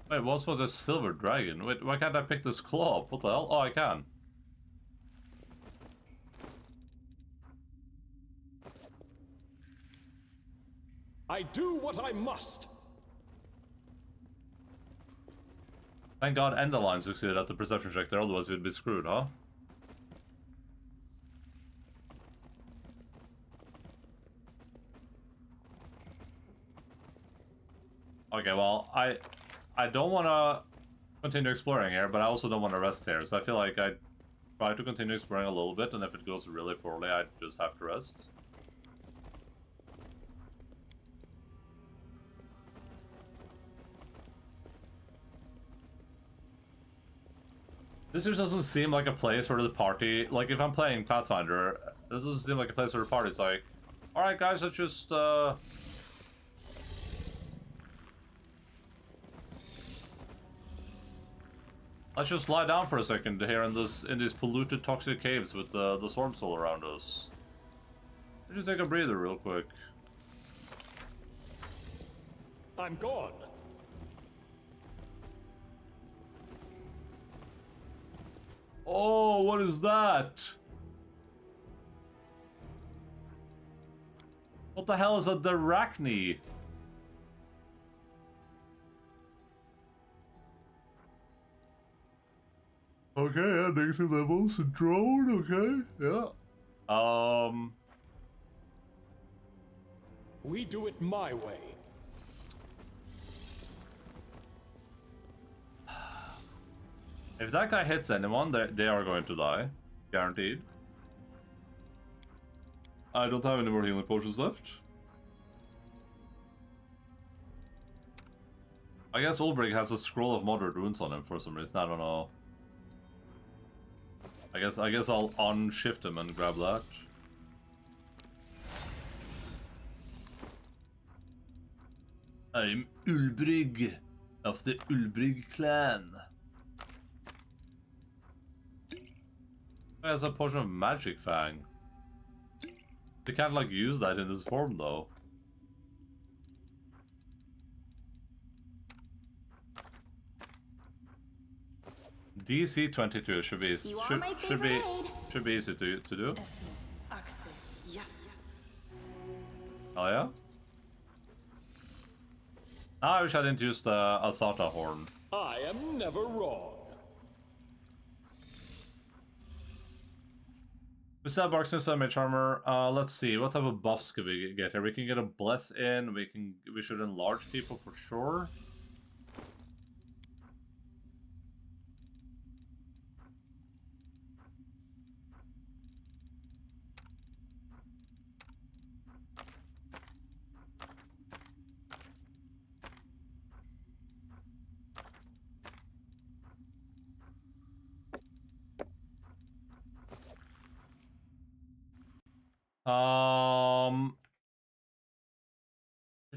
Wait, what's with this silver dragon? Wait, why can't I pick this claw up? What the hell? Oh, I can. I do what I must. Thank God Endaline succeeded at the perception check there, otherwise we'd be screwed, huh? Okay, well, I don't want to continue exploring here, but I also don't want to rest here, so I feel like I try to continue exploring a little bit, and if it goes really poorly, I just have to rest. This just doesn't seem like a place where the party, like if I'm playing Pathfinder, this doesn't seem like a place where the party's like, alright guys, let's just let's just lie down for a second here in these polluted, toxic caves with the swarms all around us. Let's just take a breather real quick. I'm gone. Oh, what is that? What the hell is a Darachne? Okay, yeah, negative levels, a drone, okay, yeah. We do it my way. If that guy hits anyone, they are going to die. Guaranteed. I don't have any more healing potions left. I guess Ulbrich has a scroll of moderate wounds on him for some reason, I don't know. I guess I'll unshift him and grab that. I'm Ulbrich of the Ulbrich clan. He has a potion of Magic Fang. You can't like use that in this form though. DC 22 should be You are my favorite aid. should be easy to do. Esmith, Axel, yes. Oh yeah. I wish I didn't use the Asata horn. I am never wrong. We still have Bark Sims and Mage Armor. Let's see, what type of buffs could we get here? We can get a Bless in, we should enlarge people for sure.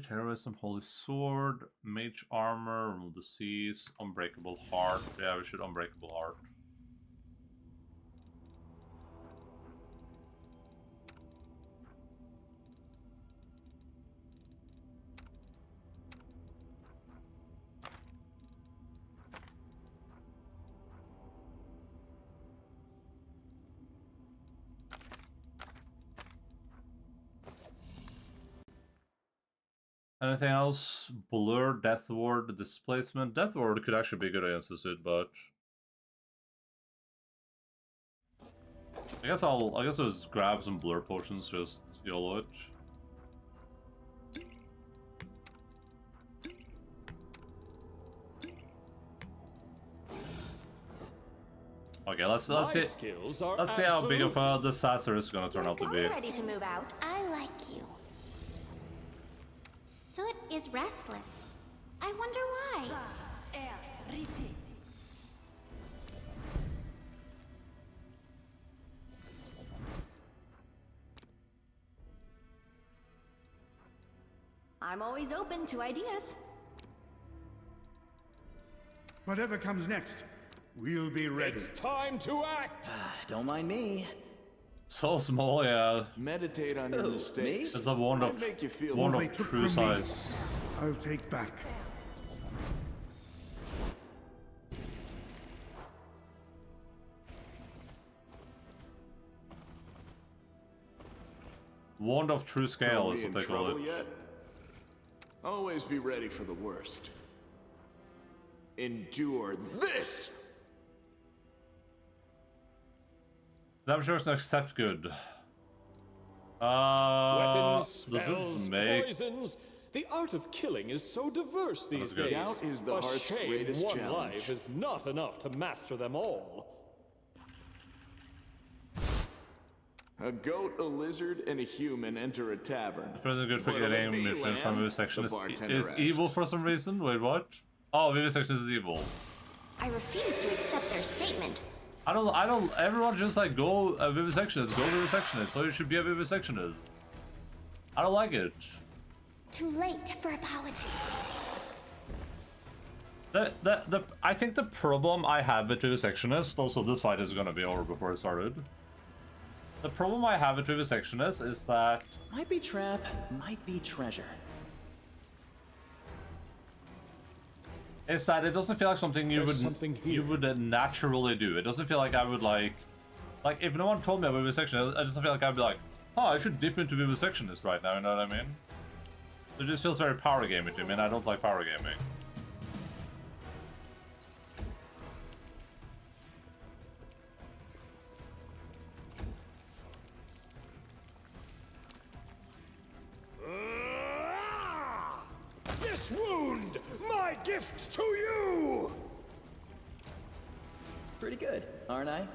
Terrorism, Holy Sword, Mage Armor, Remove Disease, Unbreakable Heart. Yeah, we should Unbreakable Heart. Anything else? Blur, Death Ward, Displacement. Death Ward could actually be good against this dude, but I guess I'll just grab some blur potions, just YOLO it. Okay, let's see how big of a disaster it's gonna turn out to be. Ready to move out. I like you. Soot is restless. I wonder why. I'm always open to ideas. Whatever comes next, we'll be ready. It's time to act! Don't mind me. So small, yeah. Meditate on your Who, mistakes. me? It's a wand Might of make you feel wand What of they took true from me, size. I'll take back. Wand of true scale Are is we what in they call trouble it. yet? Always be ready for the worst. Endure this! Damage reduction accept good. Weapons, does spells, this make... poisons. The art of killing is so diverse these good. days. Doubt is the A heart's shame greatest one challenge. life is not enough to master them all. A goat, a lizard, and a human enter a tavern. Present good for What'll it getting be, mission from lamb? vivisection The is bartender evil asks. for some reason? Wait, what? Oh, vivisection is evil. I refuse to accept their statement. I don't, everyone just like go a vivisectionist, go vivisectionist, so you should be a vivisectionist. I don't like it. Too late for apology. I think the problem I have with vivisectionist, also this fight is gonna be over before it started. The problem I have with vivisectionist is that Might be trap, might be treasure. it doesn't feel like something you There's something here. you would naturally do. It doesn't feel like I would like if no one told me about vivisectionist, I just feel like I'd be like, oh, I should dip into vivisectionist right now. You know what I mean? It just feels very power gaming to me, and I don't like power gaming. This wound, my gift to you! Pretty good, aren't I?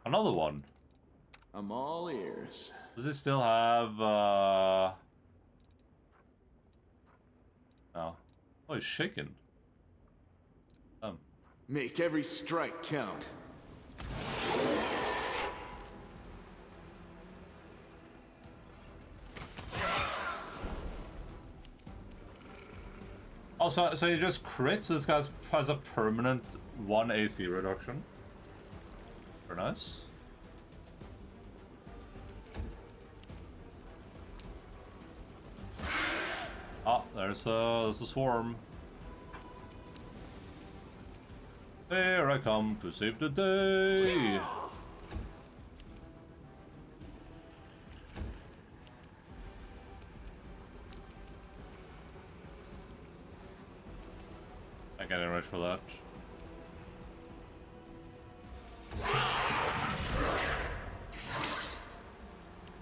Another one. I'm all ears. Does it still have no. Oh, he's shaking. Make every strike count. Oh, so he just crits? This guy has a permanent 1 AC reduction. Very nice. there's a swarm. Here I come to save the day. I'm getting ready for that.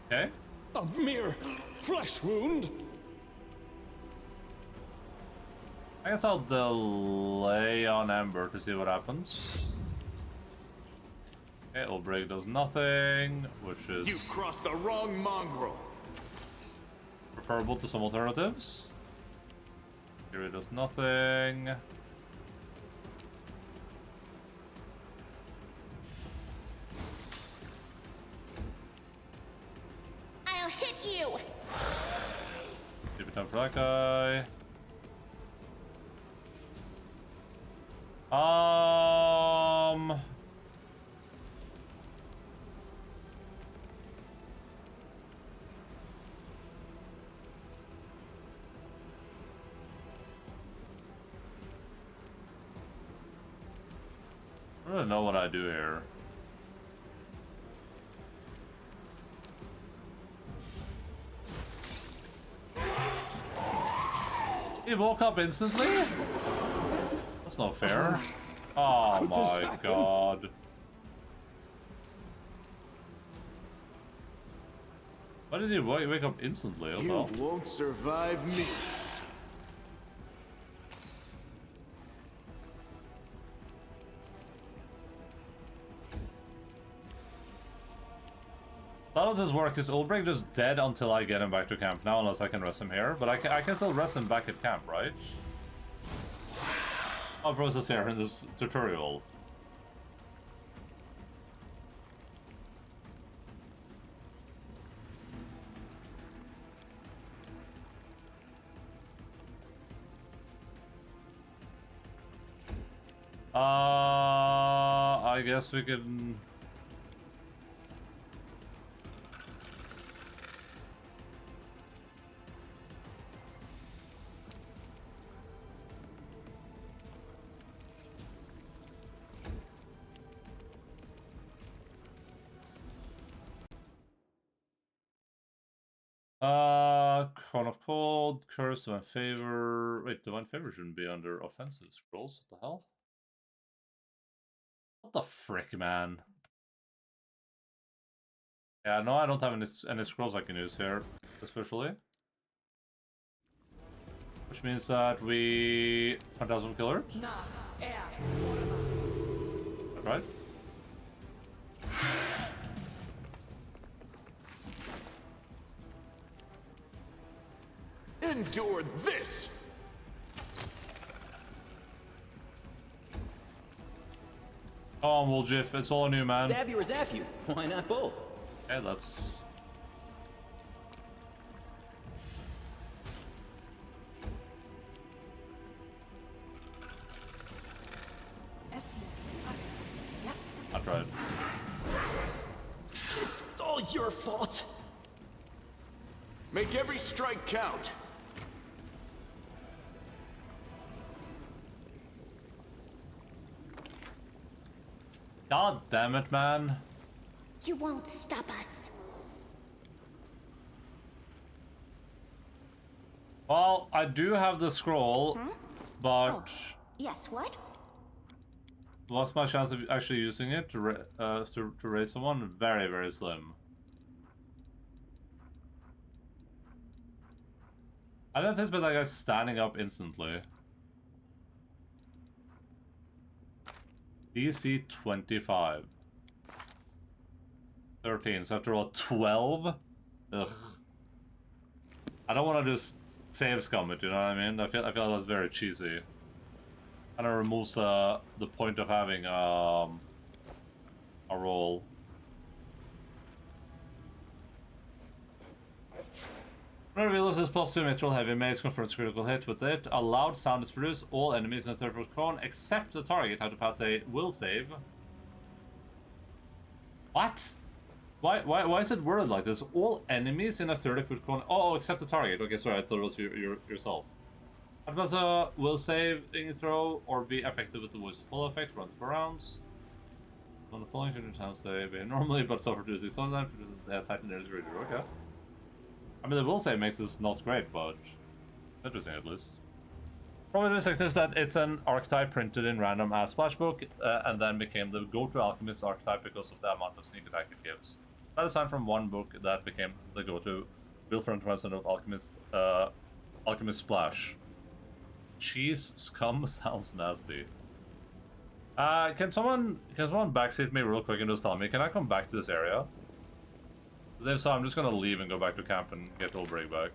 Okay. A mere flesh wound. I guess I'll delay on Ember to see what happens. Okay, Ulbrich does nothing, which is You've crossed the wrong mongrel. preferable to some alternatives. Here it does nothing. I'll hit you. Keep it time for that guy. I don't know what I do here. He woke up instantly? That's not fair. Oh Could this my happen? god. Why did he wake up instantly? What the You hell? won't survive me. How does this work? Is Ulbrich just dead until I get him back to camp now, unless I can rest him here? But I can still rest him back at camp, right? I'll process here in this tutorial. I guess we can... Crown of Cold, Curse, Divine Favor. Wait, Divine Favor shouldn't be under offensive scrolls. What the hell? What the frick, man? Yeah, no, I don't have any scrolls I can use here, especially. Which means that we... Phantasm Killer? Right? Endure this! Come on, Woljif, it's all new, man. Stab you or zap you? Why not both? Okay, let's... I tried. It's all your fault. Make every strike count. God damn it, man. You won't stop us. Well, I do have the scroll, but Oh. Yes, what? what's my chance of actually using it to raise someone? Very, very slim. I don't anticipate that guy standing up instantly. DC 25. 13, so after all 12? Ugh. I don't want to just save scum it, you know what I mean? I feel like that's very cheesy. Kind of removes the point of having a roll. Reveals this plus 2 mithril heavy mace confirms critical hit with it. A loud sound is produced. All enemies in a 30-foot cone except the target have to pass a will save. What? Why is it worded like this? All enemies in a 30-foot cone. Oh, except the target. Okay, sorry, I thought it was yourself. Advisor will saving throw or be affected with the voice full effect run for rounds. On the following 200 times they behave normally, but suffer to 6 times because they have Titan is really okay. I mean, the will save makes this not great, but interesting at least. Probably the sixth is that it's an archetype printed in random as Splashbook, and then became the go-to alchemist archetype because of the amount of sneak attack it gives. That is signed from one book that became the go-to build for introduction of alchemist Splash. Cheese scum sounds nasty. Can someone backseat me real quick and just tell me, can I come back to this area? Because if so, I'm just gonna leave and go back to camp and get Old Break back.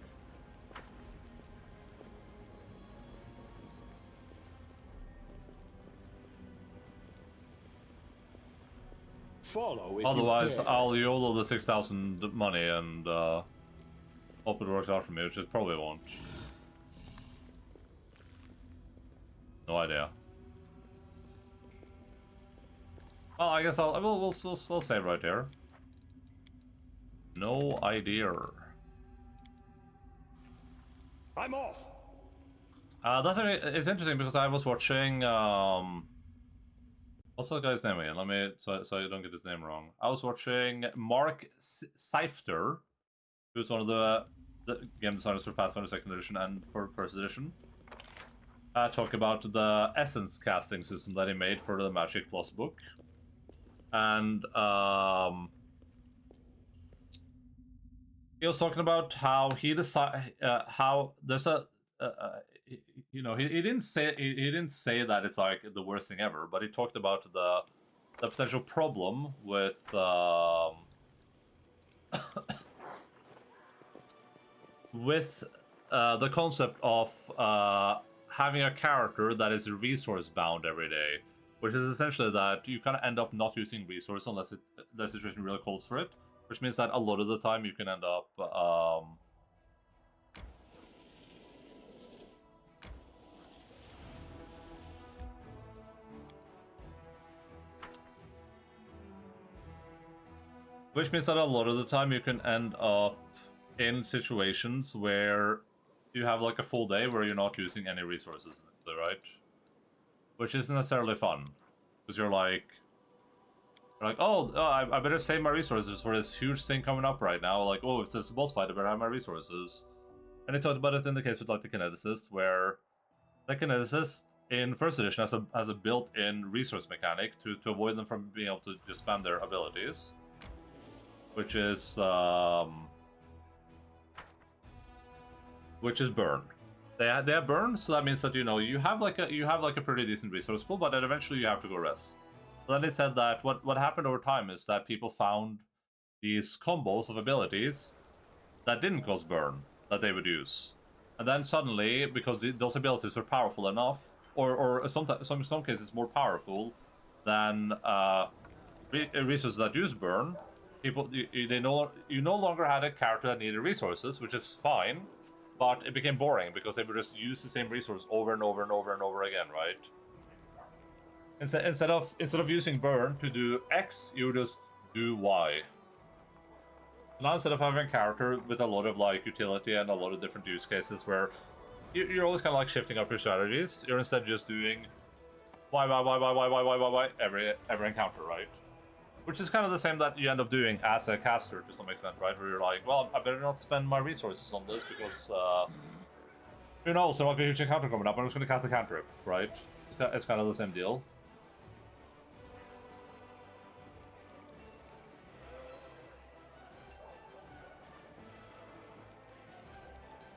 Follow if Otherwise, you dare. I'll YOLO the 6,000 money and hope it works out for me, which it probably won't. No idea. Well, I guess we'll save right here. No idea. I'm off. That's actually, it's interesting because I was watching what's that guy's name again? Let me so I don't get his name wrong. I was watching Mark Seifter, who's one of the game designers for Pathfinder 2nd edition and for 1st edition. Talk about the essence casting system that he made for the Magic Plus book. And he was talking about how he decided how there's a you know, he didn't say that it's like the worst thing ever, but he talked about the potential problem with with the concept of having a character that is resource bound every day, which is essentially that you kind of end up not using resource unless the situation really calls for it, which means that a lot of the time you can end up which means that a lot of the time you can end up in situations where you have like a full day where you're not using any resources, right? Which isn't necessarily fun, because you're like, oh, I better save my resources for this huge thing coming up right now. Like, oh, if it's a boss fight, I better have my resources. And he talked about it in the case with like the kineticist, where the kineticist in 1st edition has a built-in resource mechanic to avoid them from being able to just spam their abilities, which is burn. They have burn, so that means that you have like a pretty decent resource pool, but then eventually you have to go rest. But then they said that what happened over time is that people found these combos of abilities that didn't cause burn that they would use, and then suddenly, because those abilities were powerful enough, or in some cases more powerful than resources that use burn, people you no longer had a character that needed resources, which is fine. But it became boring because they would just use the same resource over and over and over and over again, right? Instead of using burn to do X, you just do Y. Now instead of having a character with a lot of like utility and a lot of different use cases where you're always kind of like shifting up your strategies, you're instead just doing Y every encounter, right? Which is kind of the same that you end up doing as a caster to some extent, right? Where you're like, well, I better not spend my resources on this because, who knows, there might be a huge encounter coming up, I'm just going to cast a cantrip, right? It's kind of the same deal.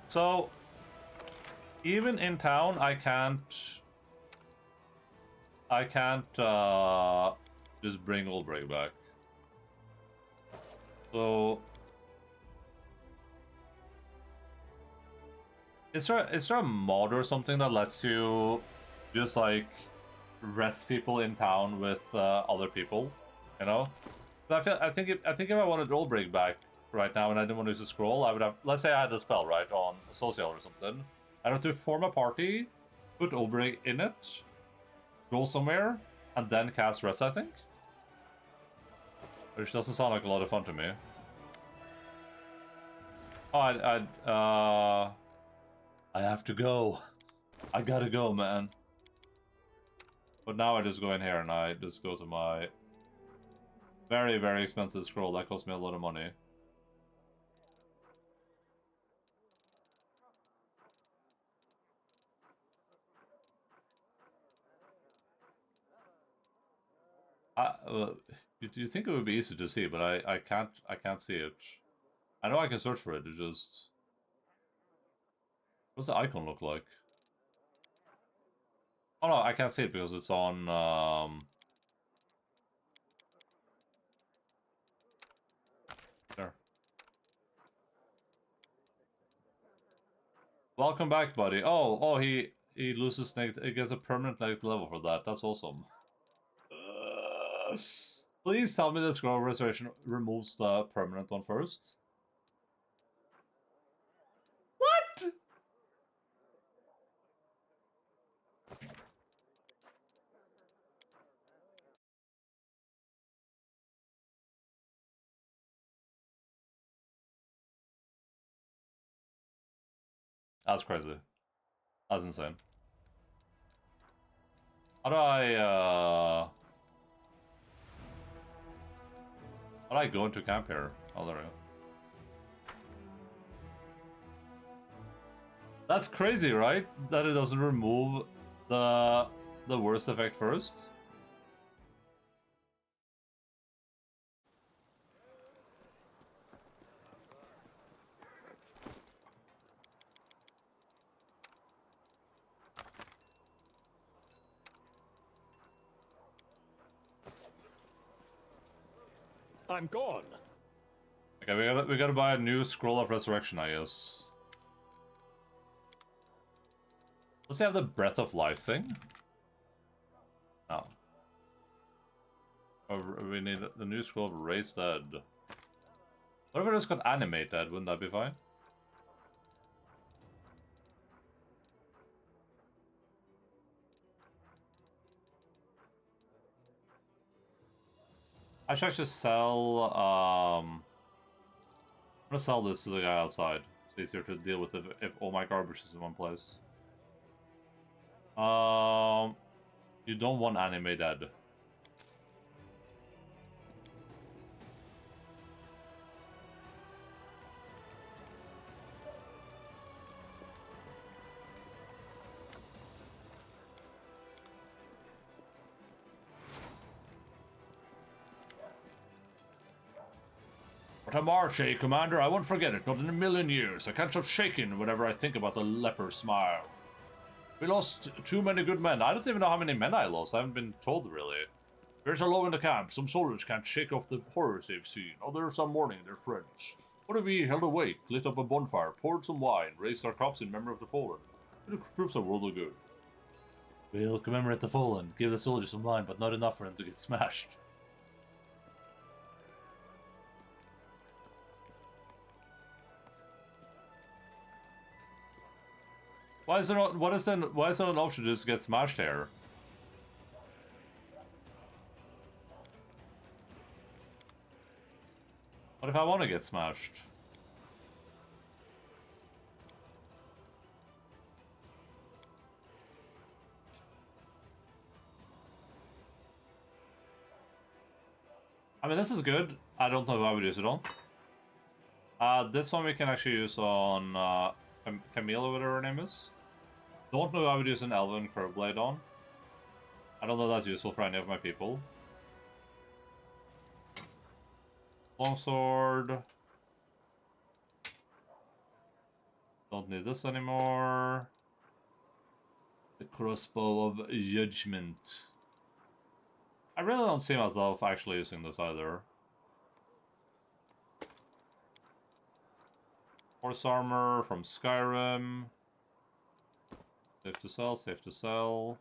So, even in town, I can't just bring Old Break back. So is there a mod or something that lets you just like rest people in town with other people? You know? I think if I wanted Old Break back right now and I didn't want to use a scroll, I would have, let's say I had the spell right on social or something. I'd have to form a party, put Old Break in it, go somewhere, and then cast rest, I think. Which doesn't sound like a lot of fun to me. Oh, I have to go. I gotta go, man. But now I just go in here and I just go to my very, very expensive scroll. That cost me a lot of money. You think it would be easy to see, but I can't see it. I know I can search for it. It just, what's the icon look like? Oh no, I can't see it because it's on there. Welcome back, buddy. Oh, he loses he gets a permanent negative level for that. That's awesome. Please tell me the scroll restoration removes the permanent one first. What? That's crazy. That's insane. How do I go into camp here? Oh, there we go. That's crazy, right? That it doesn't remove the worst effect first. I'm gone. Okay, we gotta buy a new scroll of resurrection, I guess. Does he have the breath of life thing? No. Oh, we need the new scroll of raised dead. What if I just got animated? Wouldn't that be fine? I should actually sell, I'm gonna sell this to the guy outside. It's easier to deal with if all my garbage is in one place. You don't want anime dead. What a march, eh, Commander? I won't forget it, not in a million years. I can't stop shaking whenever I think about the leper smile. We lost too many good men. I don't even know how many men I lost. I haven't been told, really. Spirits are low in the camp. Some soldiers can't shake off the horrors they've seen. Others are mourning their friends. What if we held awake, lit up a bonfire, poured some wine, raised our crops in memory of the fallen? The troops are world of good. We'll commemorate the fallen, give the soldiers some wine, but not enough for them to get smashed. Why is there not? Why is there not an option to just get smashed here? What if I want to get smashed? I mean, this is good. I don't know who I would use it on. This one we can actually use on Camille, or whatever her name is. Don't know who I would use an Elven Curvblade on. I don't know if that's useful for any of my people. Longsword. Don't need this anymore. The Crossbow of Judgment. I really don't see myself actually using this either. Horse armor from Skyrim. Safe to sell, safe to sell.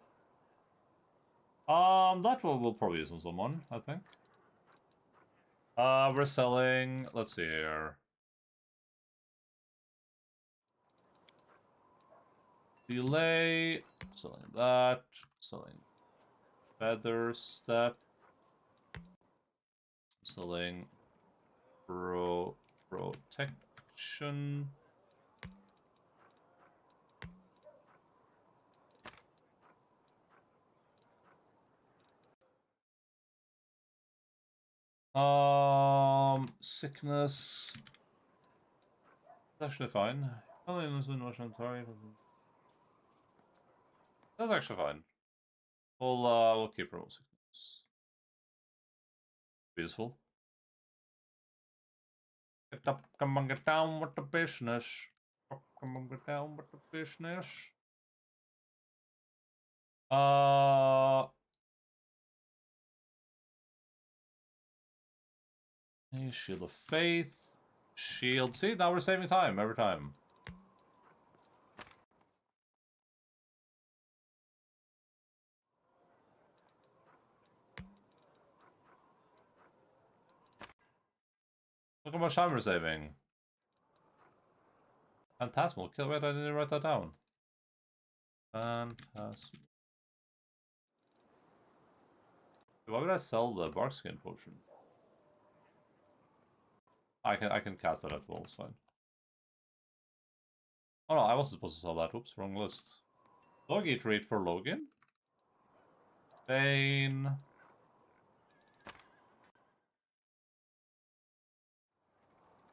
That we'll probably use on someone, I think. We're selling, let's see here. Delay, selling that, selling feather step, selling protection. sickness. It's actually fine. That's actually fine. We'll keep remote sickness. Useful. Get up, come on, get down with the business. Come on, get down with the business. Shield of Faith. Shield. See, now we're saving time every time. Look how much time we're saving. Phantasmal kill. Wait, I didn't write that down. Phantasmal. Why would I sell the bark skin potion? I can cast that at will, it's fine. Oh no, I wasn't supposed to sell that. Oops, wrong list. Logi trade for Logan. Bane.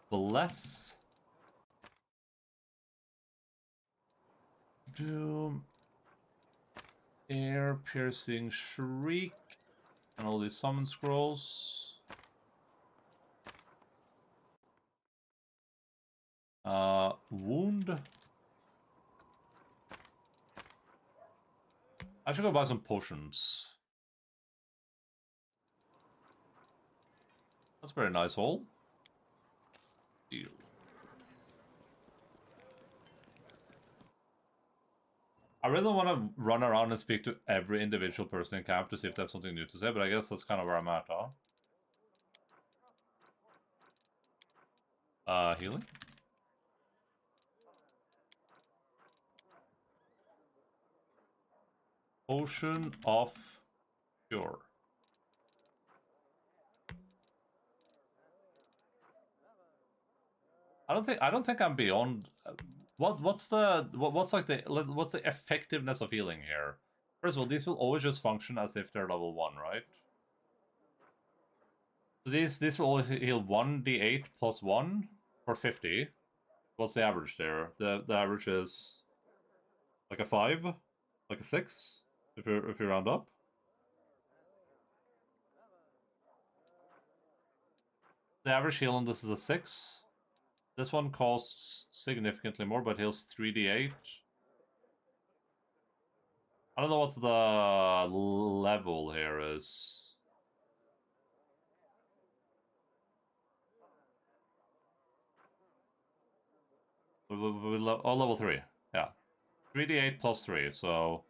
Bless. Doom. Air piercing shriek. And all these summon scrolls. Wound. I should go buy some potions. That's a very nice haul. Deal. I really want to run around and speak to every individual person in camp to see if they have something new to say, but I guess that's kind of where I'm at, huh? Healing? Potion of Cure. I don't think I'm beyond. What's the effectiveness of healing here? First of all, these will always just function as if they're level 1, right? So these will always heal 1d8 plus 1 for 50. What's the average there? The average is like a 5, like a 6, if you round up. The average heal on this is a 6. This one costs significantly more, but heals 3d8. I don't know what the level here is. Oh, level 3. Yeah. 3d8 plus 3, so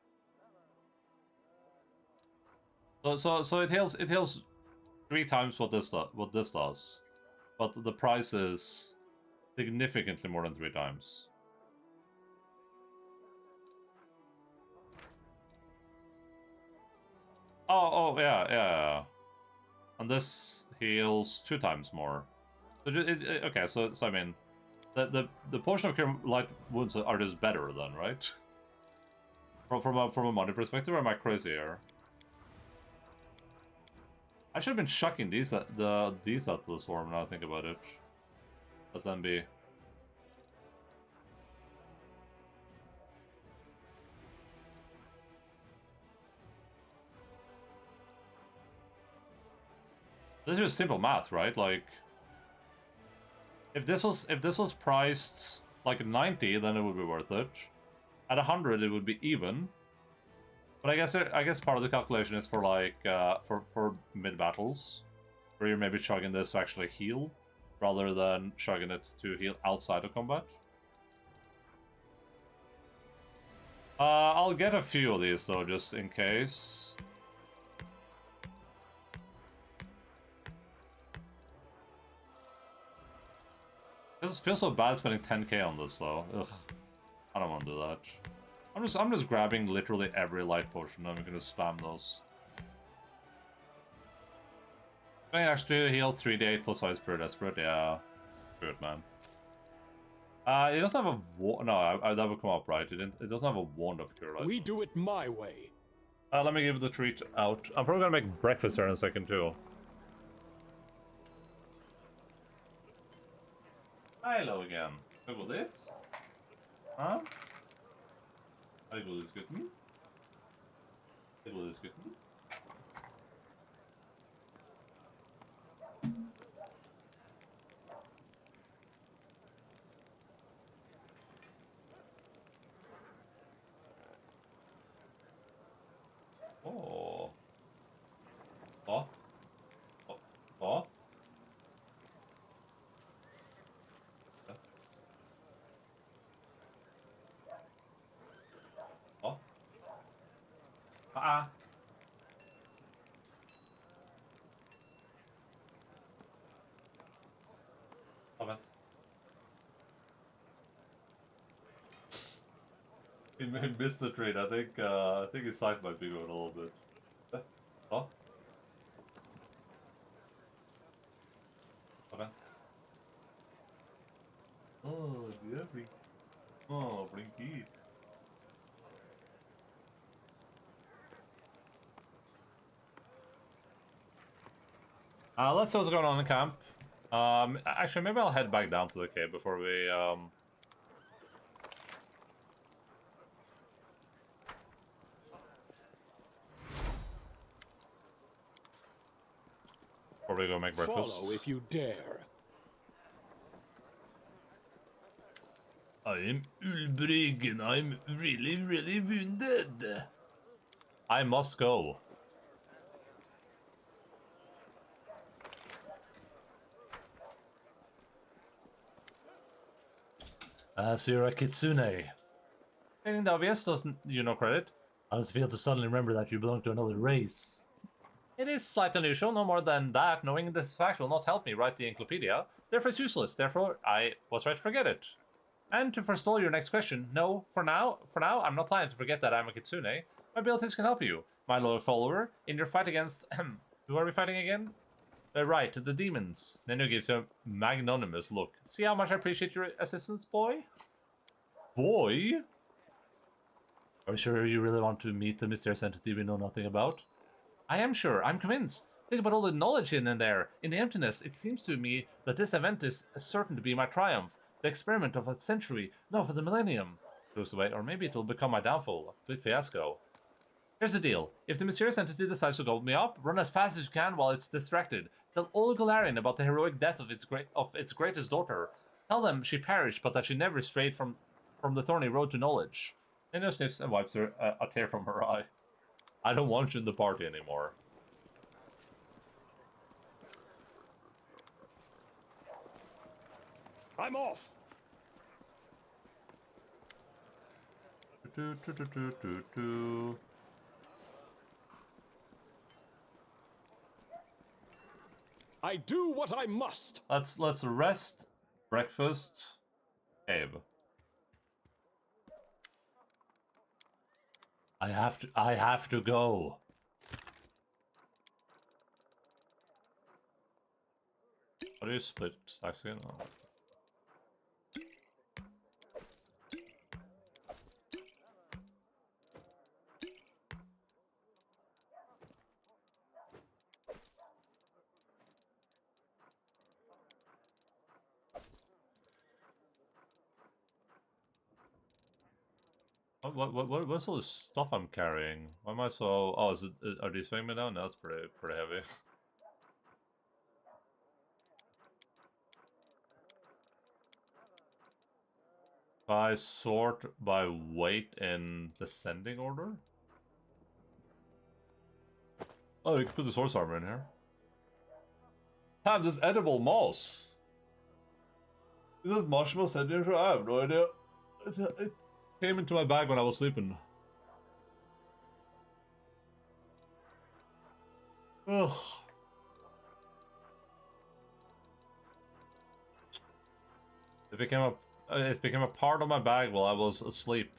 it heals 3 times what this does. But the price is significantly more than 3 times. Oh, yeah. And this heals 2 times more. So okay, so I mean, the potion of cure light wounds are just better then, right? From a money perspective, or am I crazy here? I should have been chucking these at the swarm. Now I think about it. Let's then be. This is just simple math, right? Like, if this was priced like 90, then it would be worth it. At 100, it would be even. But I guess part of the calculation is for like for mid battles, where you're maybe chugging this to actually heal, rather than chugging it to heal outside of combat. I'll get a few of these though, just in case. It feels so bad spending 10k on this though. Ugh. I don't want to do that. I'm just grabbing literally every light potion and I'm gonna spam those. I actually heal 3d8 plus 5 Spirit Desperate, yeah. Good man. It doesn't have a wand. No, that would come up, right? It doesn't have a wand of cure light. We do it my way. Let me give the treat out. I'm probably gonna make breakfast here in a second too. Hello again. Look at this. Huh? I will is good. I will is good. Oh. Oh. Oh. Oh. Oh. Ah. Oh man. He missed the trade. I think his side might be going a little bit. Oh. Oh man. Oh, lovely. Oh, Blinky. Let's see what's going on in camp. Actually, maybe I'll head back down to the cave before we go make breakfast. Follow if you dare. I am Ulbrich and I'm really, really wounded. I must go. So you're a Kitsune. Stating the obvious doesn't you no credit. I just feel to suddenly remember that you belong to another race. It is slightly unusual, no more than that. Knowing this fact will not help me write the encyclopedia. Therefore it's useless. Therefore I was right to forget it. And to forestall your next question, no, for now, I'm not planning to forget that I'm a Kitsune. My abilities can help you, my loyal follower, in your fight against... who are we fighting again? Right, the demons. Nenu gives you a magnanimous look. See how much I appreciate your assistance, boy? Boy? Are you sure you really want to meet the mysterious entity we know nothing about? I am sure, I'm convinced. Think about all the knowledge in there, in the emptiness. It seems to me that this event is certain to be my triumph. The experiment of a century, no, for the millennium. Goes away, or maybe it will become my downfall. A complete fiasco. Here's the deal. If the mysterious entity decides to gobble me up, run as fast as you can while it's distracted. Tell all Galarian about the heroic death of its greatest daughter. Tell them she perished, but that she never strayed from the thorny road to knowledge. Nino sniffs and wipes a tear from her eye. I don't want you in the party anymore. I'm off. I do what I must. Let's rest, breakfast, Abe. I have to go. How do you split stacks again? Oh. What's all this stuff I'm carrying? Why am I so... Oh, are these weighing me down? No, that's pretty heavy. If I sort by weight in descending order? Oh, you can put the source armor in here. Have this edible moss. Is this marshmallow sent in here? I have no idea. It came into my bag when I was sleeping. Ugh. It became a part of my bag while I was asleep.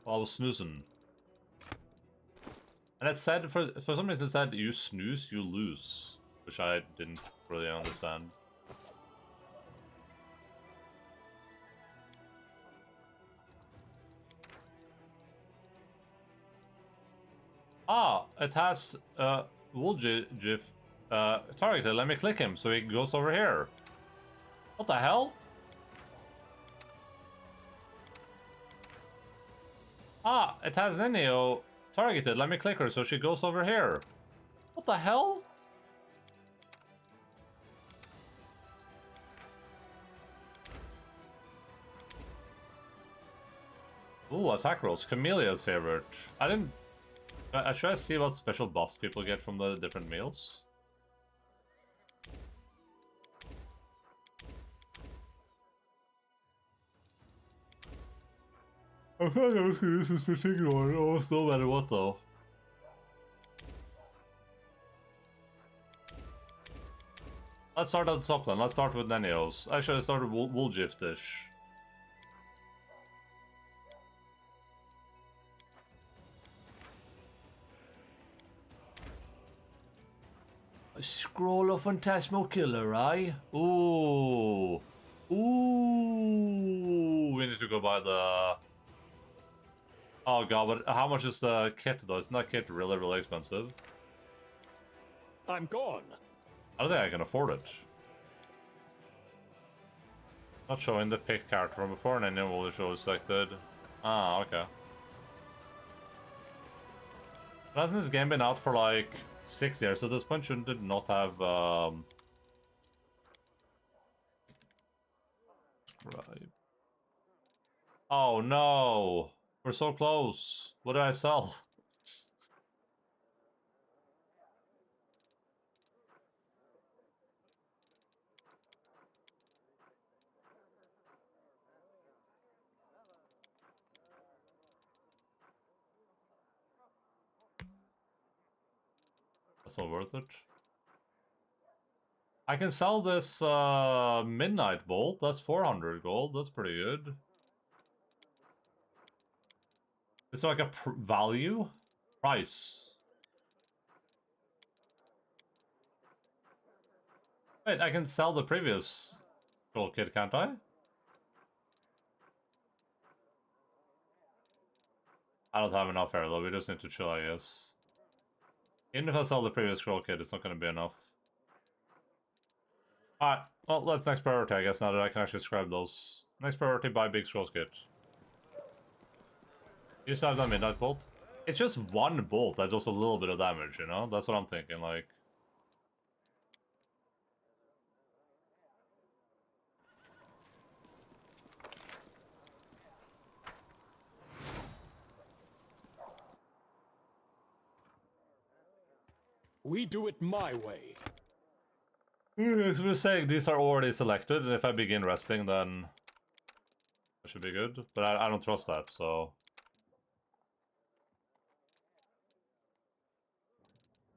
While I was snoozing. And it said, for some reason it said, you snooze, you lose. Which I didn't really understand. Ah, it has Woolgif targeted. Let me click him so he goes over here. What the hell? Ah, it has Nenio targeted. Let me click her so she goes over here. What the hell? Ooh, attack rolls. Chamelea's favorite. I didn't... should I see what special buffs people get from the different meals? I feel like I was gonna use this particular one, almost no matter what though. Let's start at the top then. Let's start with Nenios. Actually, let's start with Woolgif's dish. A scroll of Phantasmal Killer, eh? Ooh. Ooh. We need to go buy the... Oh god, but how much is the kit though? Isn't that kit really, really expensive? I'm gone. I don't think I can afford it. Not showing the pick character from before, and I know all the shows selected. Ah, okay. But hasn't this game been out for like 6 years? So this point shouldn't it not have Scribe. Oh no! We're so close. What did I sell? That's not worth it. I can sell this Midnight Bolt. That's 400 gold. That's pretty good. It's like a value? Price. Wait, I can sell the previous scroll kit, can't I? I don't have enough here though. We just need to chill, I guess. Even if I sell the previous scroll kit, it's not going to be enough. Alright, well, that's next priority, I guess, now that I can actually scribe those. Next priority, buy big scrolls kit. You still have that Midnight Bolt? It's just one bolt that does a little bit of damage, you know? That's what I'm thinking, like... We do it my way. As we were saying, these are already selected, and if I begin resting, then... that should be good. But I don't trust that, so...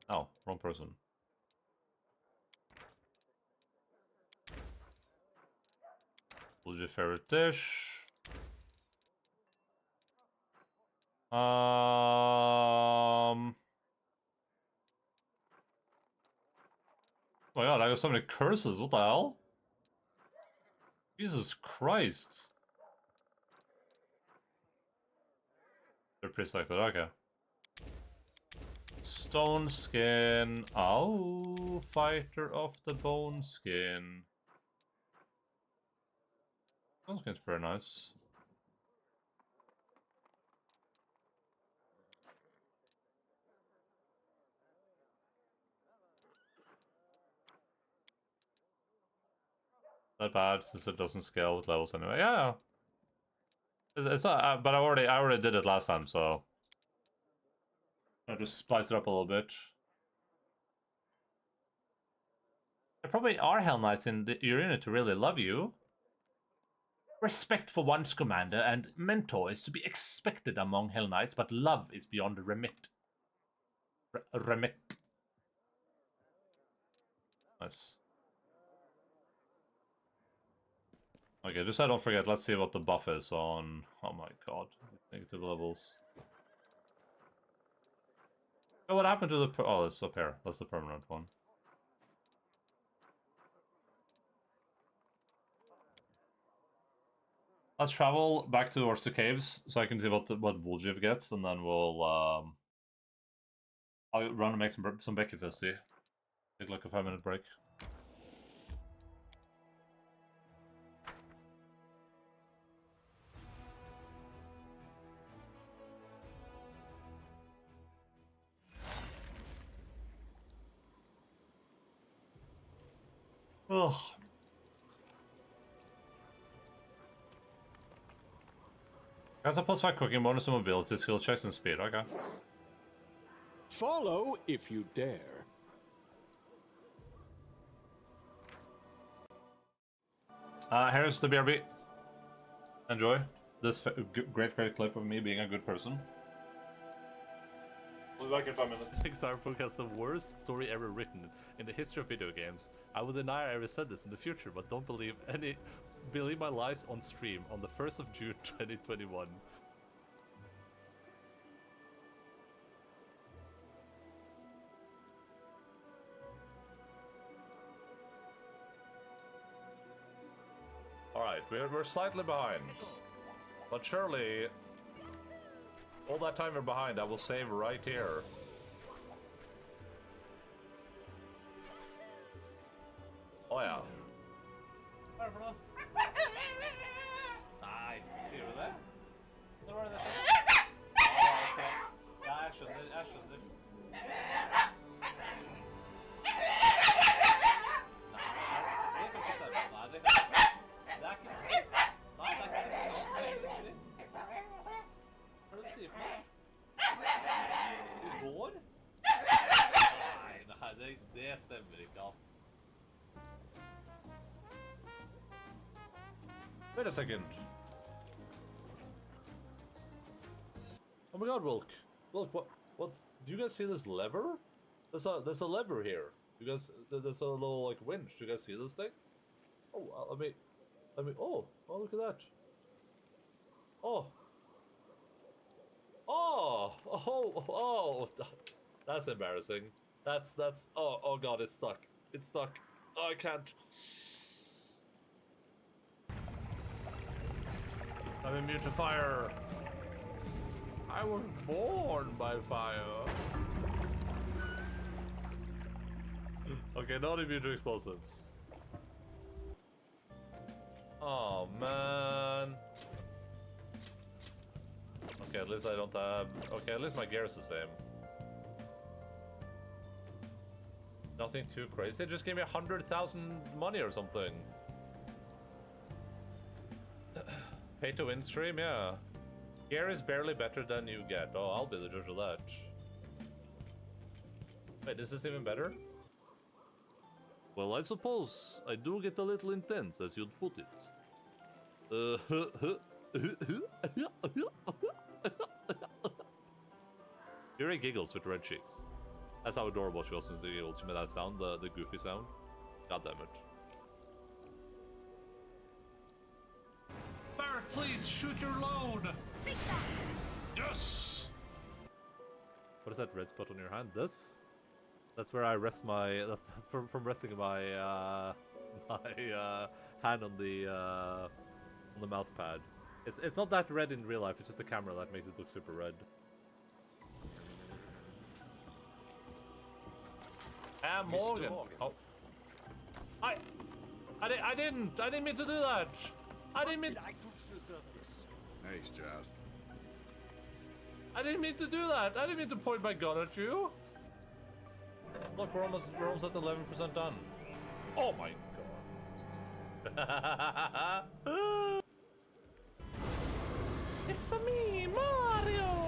Oh, wrong person. What's your favorite dish? Oh my god, I got so many curses, what the hell? Jesus Christ. They're pre-selected, okay. Stone skin. Oh, fighter of the bone skin. Stone skin's pretty nice. Not bad since it doesn't scale with levels anyway. Yeah, it's not. But I already did it last time, so I just spiced it up a little bit. There probably are Hell Knights in your unit to really love you. Respect for one's commander and mentor is to be expected among Hell Knights, but love is beyond remit. Remit. Nice. Okay, just so I don't forget, let's see what the buff is on... Oh my god, negative levels. Oh, what happened to the... Oh, it's up here. That's the permanent one. Let's travel back towards the caves, so I can see what Woolgiv gets, and then we'll... I'll run and make some Becky Fisty. Take like a 5-minute break. Oh. As opposed to cooking bonus and mobility, skill checks, and speed. Okay. Follow if you dare. Here's the BRB. Enjoy this great clip of me being a good person. We'll be back in 5 minutes. Cyberpunk has the worst story ever written in the history of video games. I will deny I ever said this in the future, but don't believe my lies on stream on the 1st of June 2021. Alright, we're slightly behind. But surely, all that time we're behind, I will save right here. Oh yeah. Nei, sier du det? Når var det det skjedde? Ja, jeg skjønner. Nei, det kan ikke stemme. Nei, det kan ikke. Det er ikke det. Nei, det er ikke det. Hva er det du sier for noe? Du går? Nei, det stemmer ikke, alt. Wait a second. Oh my god, Wilk. Wilk, what? Do you guys see this lever? There's a lever here. You guys, there's a little, like, winch. Do you guys see this thing? Oh, let me, oh, look at that. Oh. Oh, that's embarrassing. That's, oh god, it's stuck. It's stuck. Oh, I can't. I'm immune to fire. I was born by fire. Okay, not immune to explosives. Oh man. Okay, at least I don't have. Okay, at least my gear is the same. Nothing too crazy. It just gave me 100,000 money or something. Pay to win stream, yeah. Gear is barely better than you get. Oh, I'll be the judge of that. Wait, is this even better? Well, I suppose I do get a little intense, as you'd put it. Yuri giggles with red cheeks. That's how adorable she was since the giggles. She made that sound, the goofy sound. God damn it. Barrett, please shoot your load! Yes! What is that red spot on your hand? This? That's where I rest my. That's from resting my hand on the mouse pad. It's not that red in real life. It's just the camera that makes it look super red. Morgan. Oh. I didn't mean to do that. I didn't mean. Nice job. I didn't mean to do that. I didn't mean to point my gun at you. Look, we're almost at 11% done. Oh my god. It's me, Mario.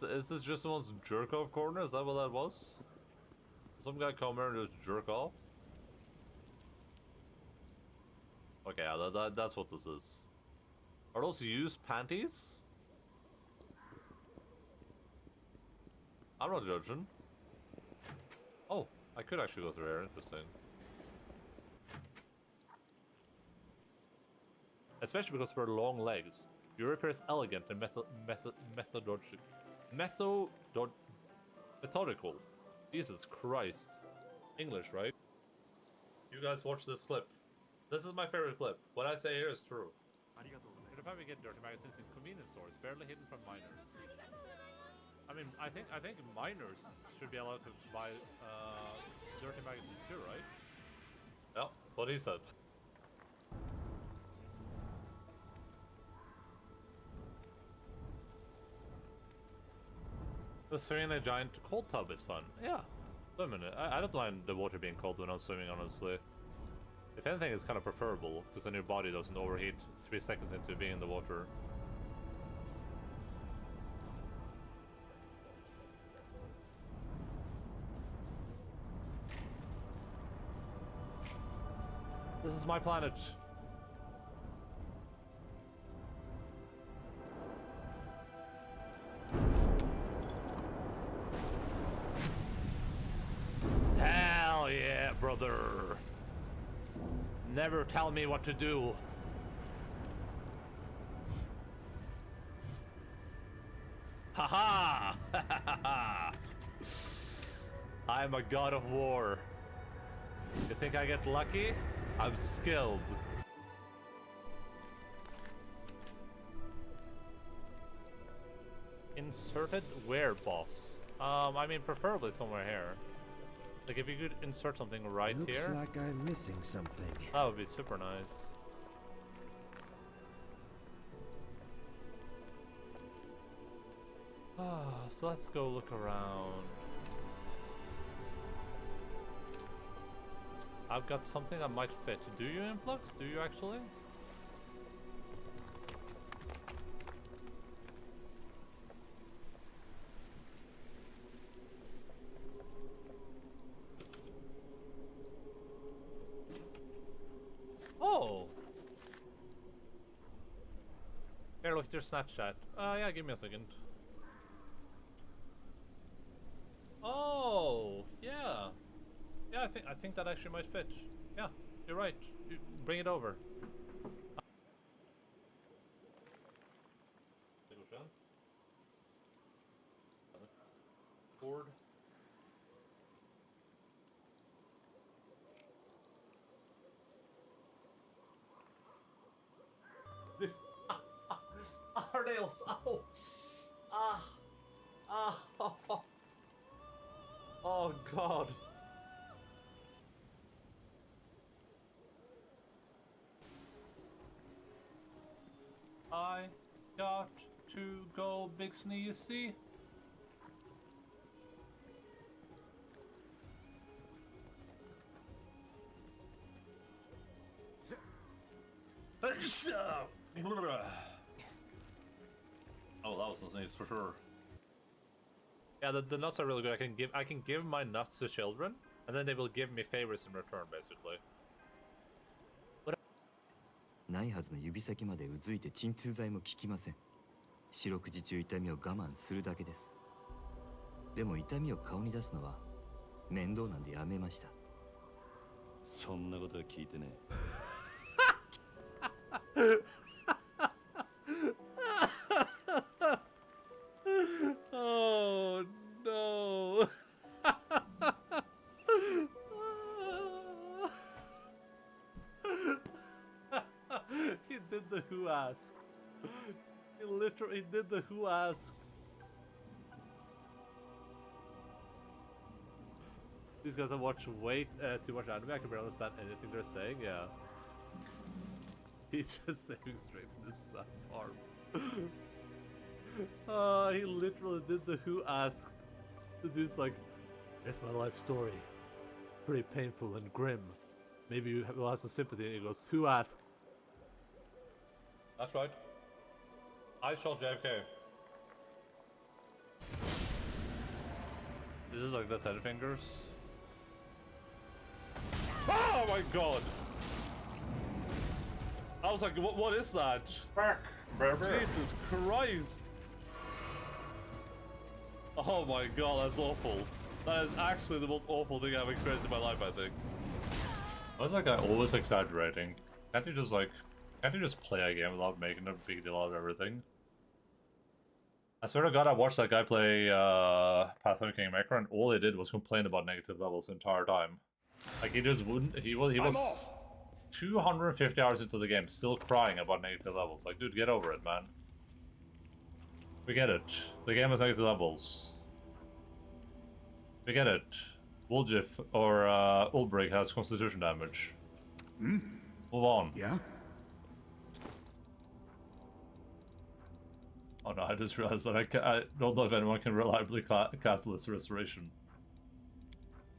Is this just someone's jerk-off corner? Is that what that was? Some guy come here and just jerk off? Okay, yeah, that's what this is. Are those used panties? I'm not judging. Oh, I could actually go through here. Interesting. Especially because of her long legs. Europe is elegant and methodical. Jesus Christ. English, right? You guys watch this clip. This is my favorite clip. What I say here is true. You can probably get dirty magazines in convenience stores, barely hidden from minors. I mean, I think minors should be allowed to buy dirty magazines too, right? Yeah, what he said. The swimming in a giant cold tub is fun. Yeah, swimming in it. I don't mind the water being cold when I'm swimming, honestly. If anything, it's kind of preferable, because then your body doesn't overheat 3 seconds into being in the water. This is my planet. Hell yeah, brother. Never tell me what to do. Haha! I'm a god of war. You think I get lucky? I'm skilled. Inserted where, boss? I mean, preferably somewhere here. Like, if you could insert something right Looks here. like I'm missing something. That would be super nice. So let's go look around. I've got something that might fit. Do you, Influx? Do you actually? Oh! Here, look at your Snapchat. Yeah, give me a second. Oh, yeah. Yeah, I think that actually might fit. Yeah, you're right. You bring it over. Single chance. Board. Dude. Our nails. Oh. Oh. Oh God. I got to go big sneezy. Oh, that was a sneeze for sure. Yeah, the nuts are really good. I can give my nuts to children, and then they will give me favors in return, basically. ないはずの指先までうずいて鎮痛剤も効きません。四六時中痛みを我慢するだけです。でも痛みを顔に出すのは面倒なんでやめました。そんなことは聞いてねえ。Oh no. He did the who asked. He literally did the who asked. These guys have watched way too much anime. I can barely understand anything they're saying. Yeah. He's just saying straight to this platform. He literally did the who asked. The dude's like, it's my life story. Pretty painful and grim. Maybe you will have some sympathy. And he goes, who asked? That's right. I shot JFK. This is like the 10 fingers. Oh my god! I was like, what is that? Jesus Christ! Oh my god, that's awful. That is actually the most awful thing I've experienced in my life, I think. Why is that guy always exaggerating? Can't you just play a game without making a big deal out of everything? I swear to god, I watched that guy play Pathfinder Kingmaker, and all he did was complain about negative levels the entire time. Like, he just wouldn't, he was 250 hours into the game, still crying about negative levels. Like, dude, get over it, man. We get it. The game has negative levels. We get it. Woljif or Ulbrich has constitution damage. Hmm? Move on. Yeah? Oh no, I just realized that I don't know if anyone can reliably catalyst restoration.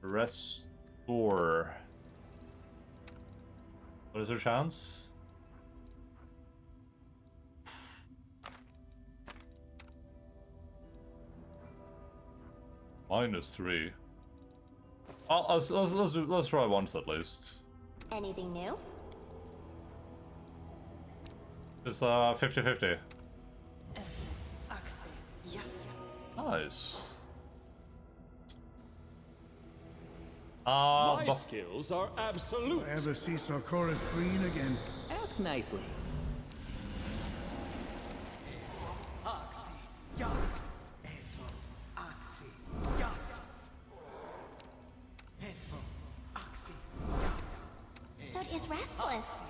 Restore. What is her chance? -3. Oh, let's try once at least. Anything new? It's 50-50. Es Axel. Yes. Nice. My skills are absolute. If I ever see Sarkoris Green again, Ask nicely. Sud is restless.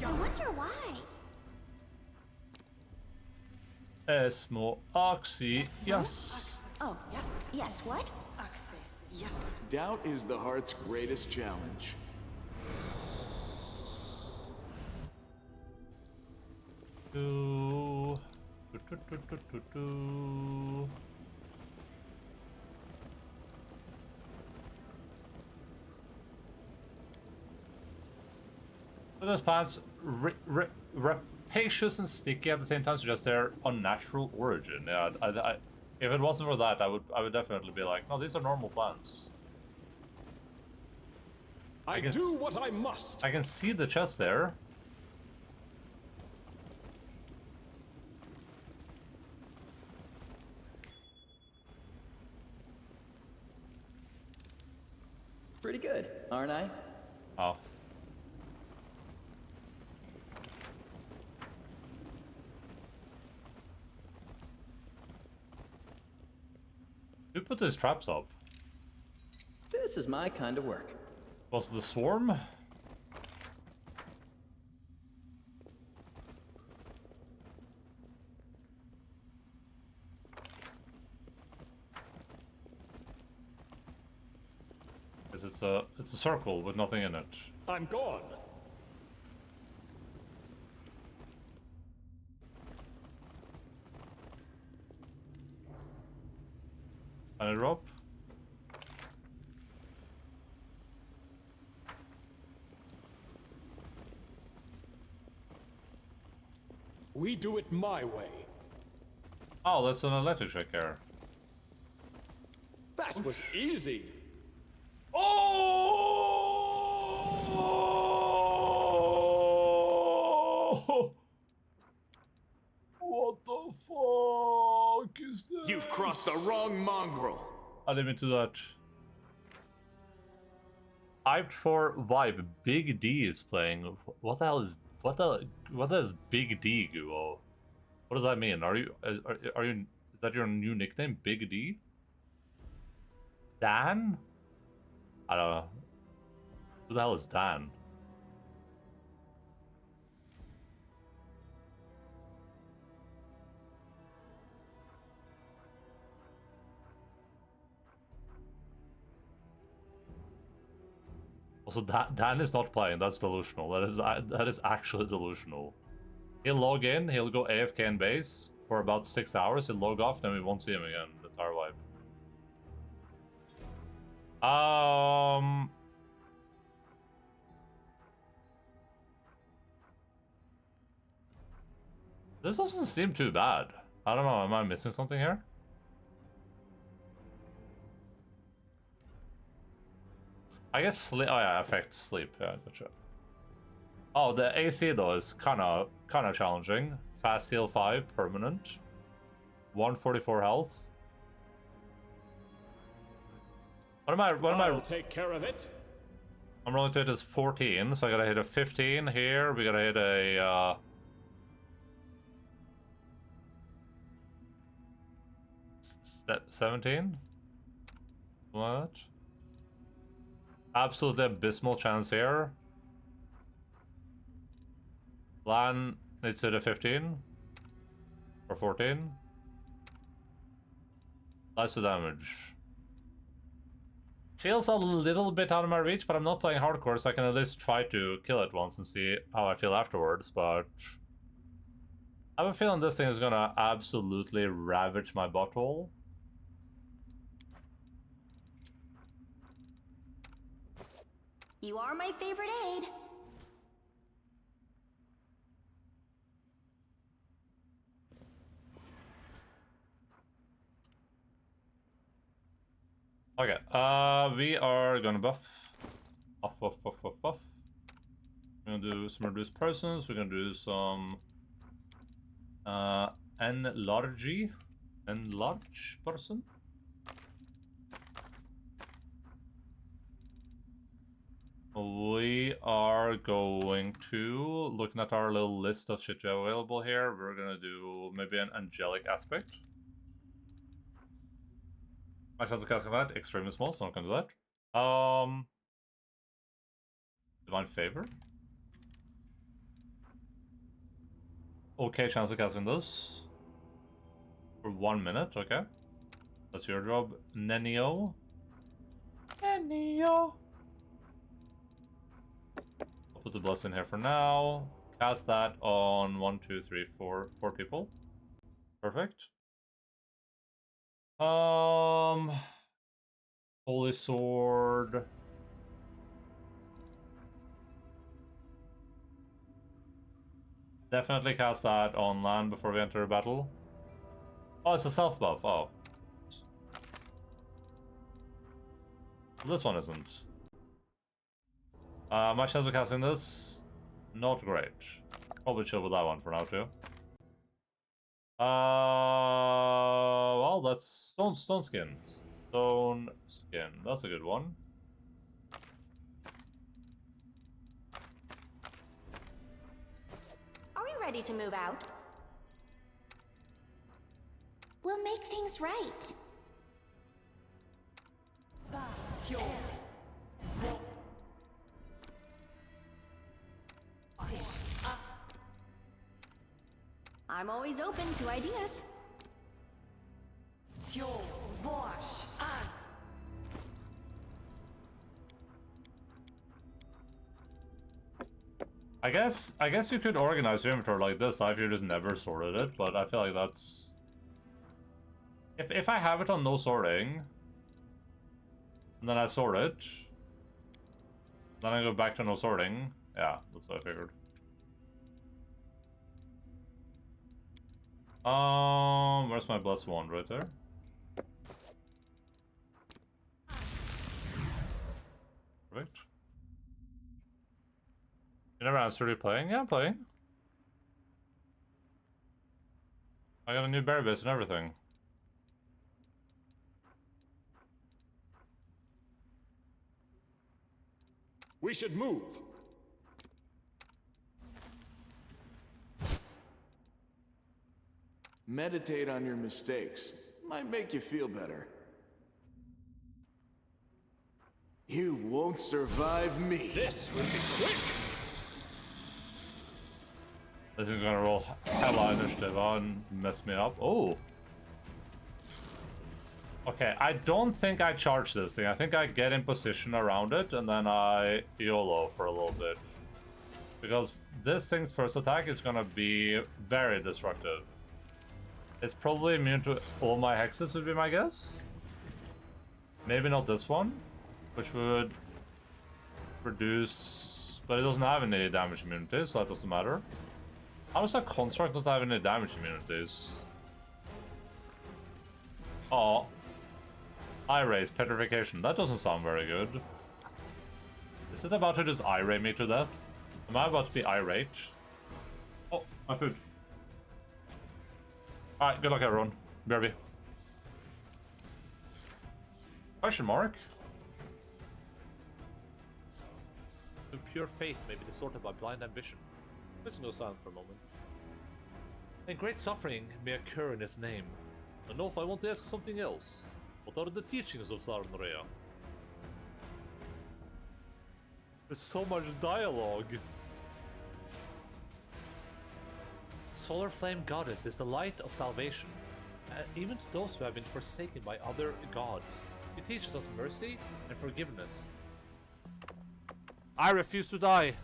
I wonder why. Esmo Oxy, yes. Oh, yes. Yes, what? Axel. Yes. Doubt is the heart's greatest challenge. Do. So those plants, rapacious and sticky at the same time, suggest their unnatural origin. Yeah, if it wasn't for that, I would definitely be like, no, these are normal plants. I do what I must. I can see the chest there. Pretty good, aren't I? Oh. Who put these traps up? This is my kind of work. Was the swarm? It's a circle with nothing in it. I'm gone. Can I drop? We do it my way. Oh, that's an electric check here. That was easy. Oh! What the fuck is this? You've crossed the wrong mongrel. I didn't mean to do that. Hyped for Vibe. Big D is playing. What the hell is what is Big D, Guo? What does that mean? Are you is that your new nickname, Big D? Dan? I don't know. Who the hell is Dan? Also, Dan is not playing. That's delusional. That is actually delusional. He'll log in. He'll go AFK in base for about 6 hours. He'll log off. Then we won't see him again the entire life. This doesn't seem too bad. I don't know. Am I missing something here? I guess sleep. Oh yeah, affects sleep. Yeah, gotcha. Oh, the AC though is kind of challenging. Fast heal 5 permanent. 144 health. What am I? I'll take care of it. I'm rolling to hit is 14, so I gotta hit a 15 here. We gotta hit a 17. What? Absolutely abysmal chance here. Lan needs to hit a 15 or 14. Lots of damage. Feels a little bit out of my reach, but I'm not playing hardcore, so I can at least try to kill it once and see how I feel afterwards, but I have a feeling this thing is gonna absolutely ravage my butthole. You are my favorite aide. Okay, we are gonna buff. Buff. We're gonna do some reduced persons, we're gonna do some enlarge person. We are going to, looking at our little list of shit we have available here, we're gonna do maybe an angelic aspect. My chance of casting that, extremely small, so I'm not gonna do that. Divine Favor. Okay, chance of casting this. For 1 minute, okay. That's your job. Nenio. I'll put the bless in here for now. Cast that on 1, 2, 3, 4 people. Perfect. Holy Sword. Definitely cast that on land before we enter a battle. Oh, it's a self buff. Oh. This one isn't. My chance of casting this? Not great. Probably chill with that one for now too. Well, that's stone skin. Stone skin. That's a good one. Are we ready to move out? We'll make things right. I'm always open to ideas. I guess you could organize your inventory like this if you just never sorted it, but I feel like that's... If I have it on no sorting, and then I sort it, then I go back to no sorting, yeah, that's what I figured. Where's my blessed wand? Right there. Perfect. You never answered, you playing? Yeah, I'm playing. I got a new berry base and everything. We should move. Meditate on your mistakes. Might make you feel better. You won't survive me. This will be quick. This is gonna roll hella initiative and mess me up. Oh! Okay, I don't think I charge this thing. I think I get in position around it and then I YOLO for a little bit. Because this thing's first attack is gonna be very destructive. It's probably immune to all my hexes would be my guess. Maybe not this one, which would reduce... But it doesn't have any damage immunity, so that doesn't matter. How does a construct not have any damage immunities? Oh. Irate's petrification. That doesn't sound very good. Is it about to just irate me to death? Am I about to be irate? Oh, my food. Alright, good luck everyone. BRB. Question mark? The pure faith may be distorted by blind ambition. Listen to silent for a moment. And great suffering may occur in his name. And know if I want to ask something else. What are the teachings of Sarnorea? There's so much dialogue. solar flame goddess is the light of salvation, even to those who have been forsaken by other gods. She teaches us mercy and forgiveness. I refuse to die.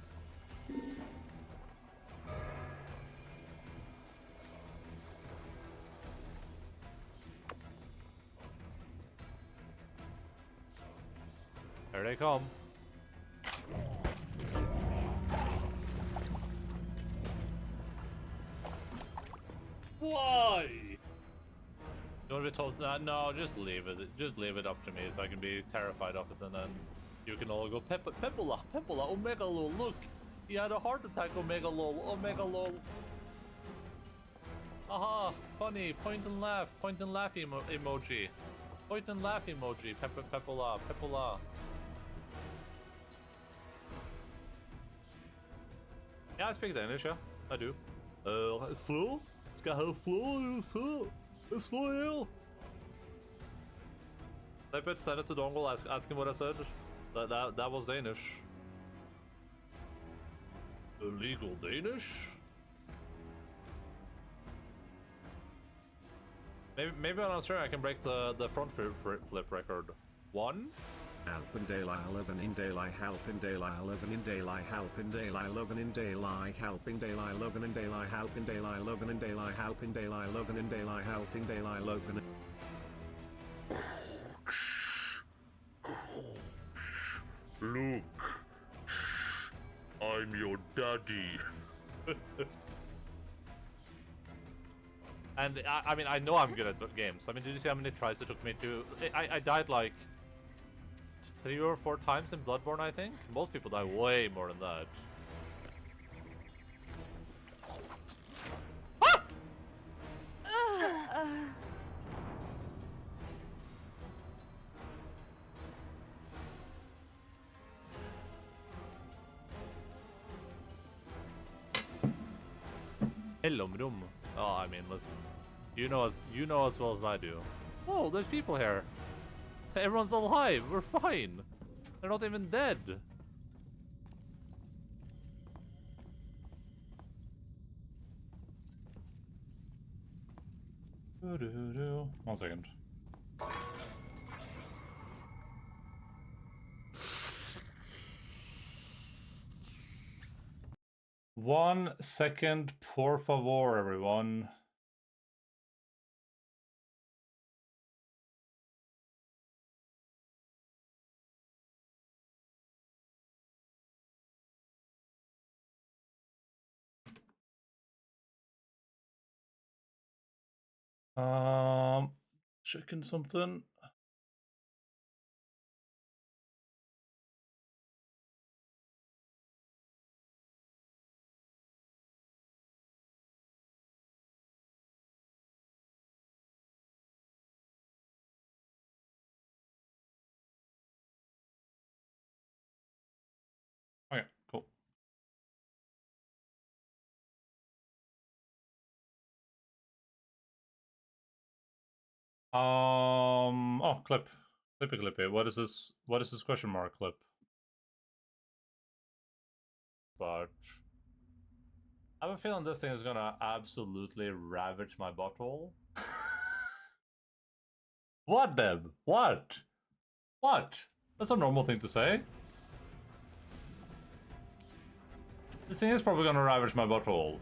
Here they come. Why? You want to be told that? No, just leave it. Just leave it up to me so I can be terrified of it, and then you can all go, Peppola, Omega Lol, look! He had a heart attack, Omega Lol, Omega Lol. Aha, funny, point and laugh emoji. Point and laugh emoji, Peppola. Yeah, I speak Danish, yeah, I do. Flo? Skal jeg have Flo? Slå ihjel! They put send it to Dongle, ask him what I said. That was Danish. Illegal Danish? Maybe I'm not sure I can break the front flip record. 1? Help in daylight, 11 in daylight, help in daylight, 11 in daylight, help in daylight, 11 in daylight, help in daylight, 11 in daylight, help in daylight, 11 in daylight, help in daylight, 11 in daylight, help in daylight, 11 in... Luke, I'm your daddy. And I mean, I know I'm good at games. I mean, did you see how many tries it took me to... I died like 3 or 4 times in Bloodborne, I think. Most people die way more than that. Hello, room. Oh, I mean, listen. You know as well as I do. Oh, there's people here. Everyone's alive. We're fine. They're not even dead. One second. One second, por favor, everyone. Checking something. Okay, cool. Oh, clip. Clippy. What is this? What is this question mark clip? But I have a feeling this thing is gonna absolutely ravage my butthole. What, Deb? What? What? That's a normal thing to say. This thing is probably gonna ravage my butthole.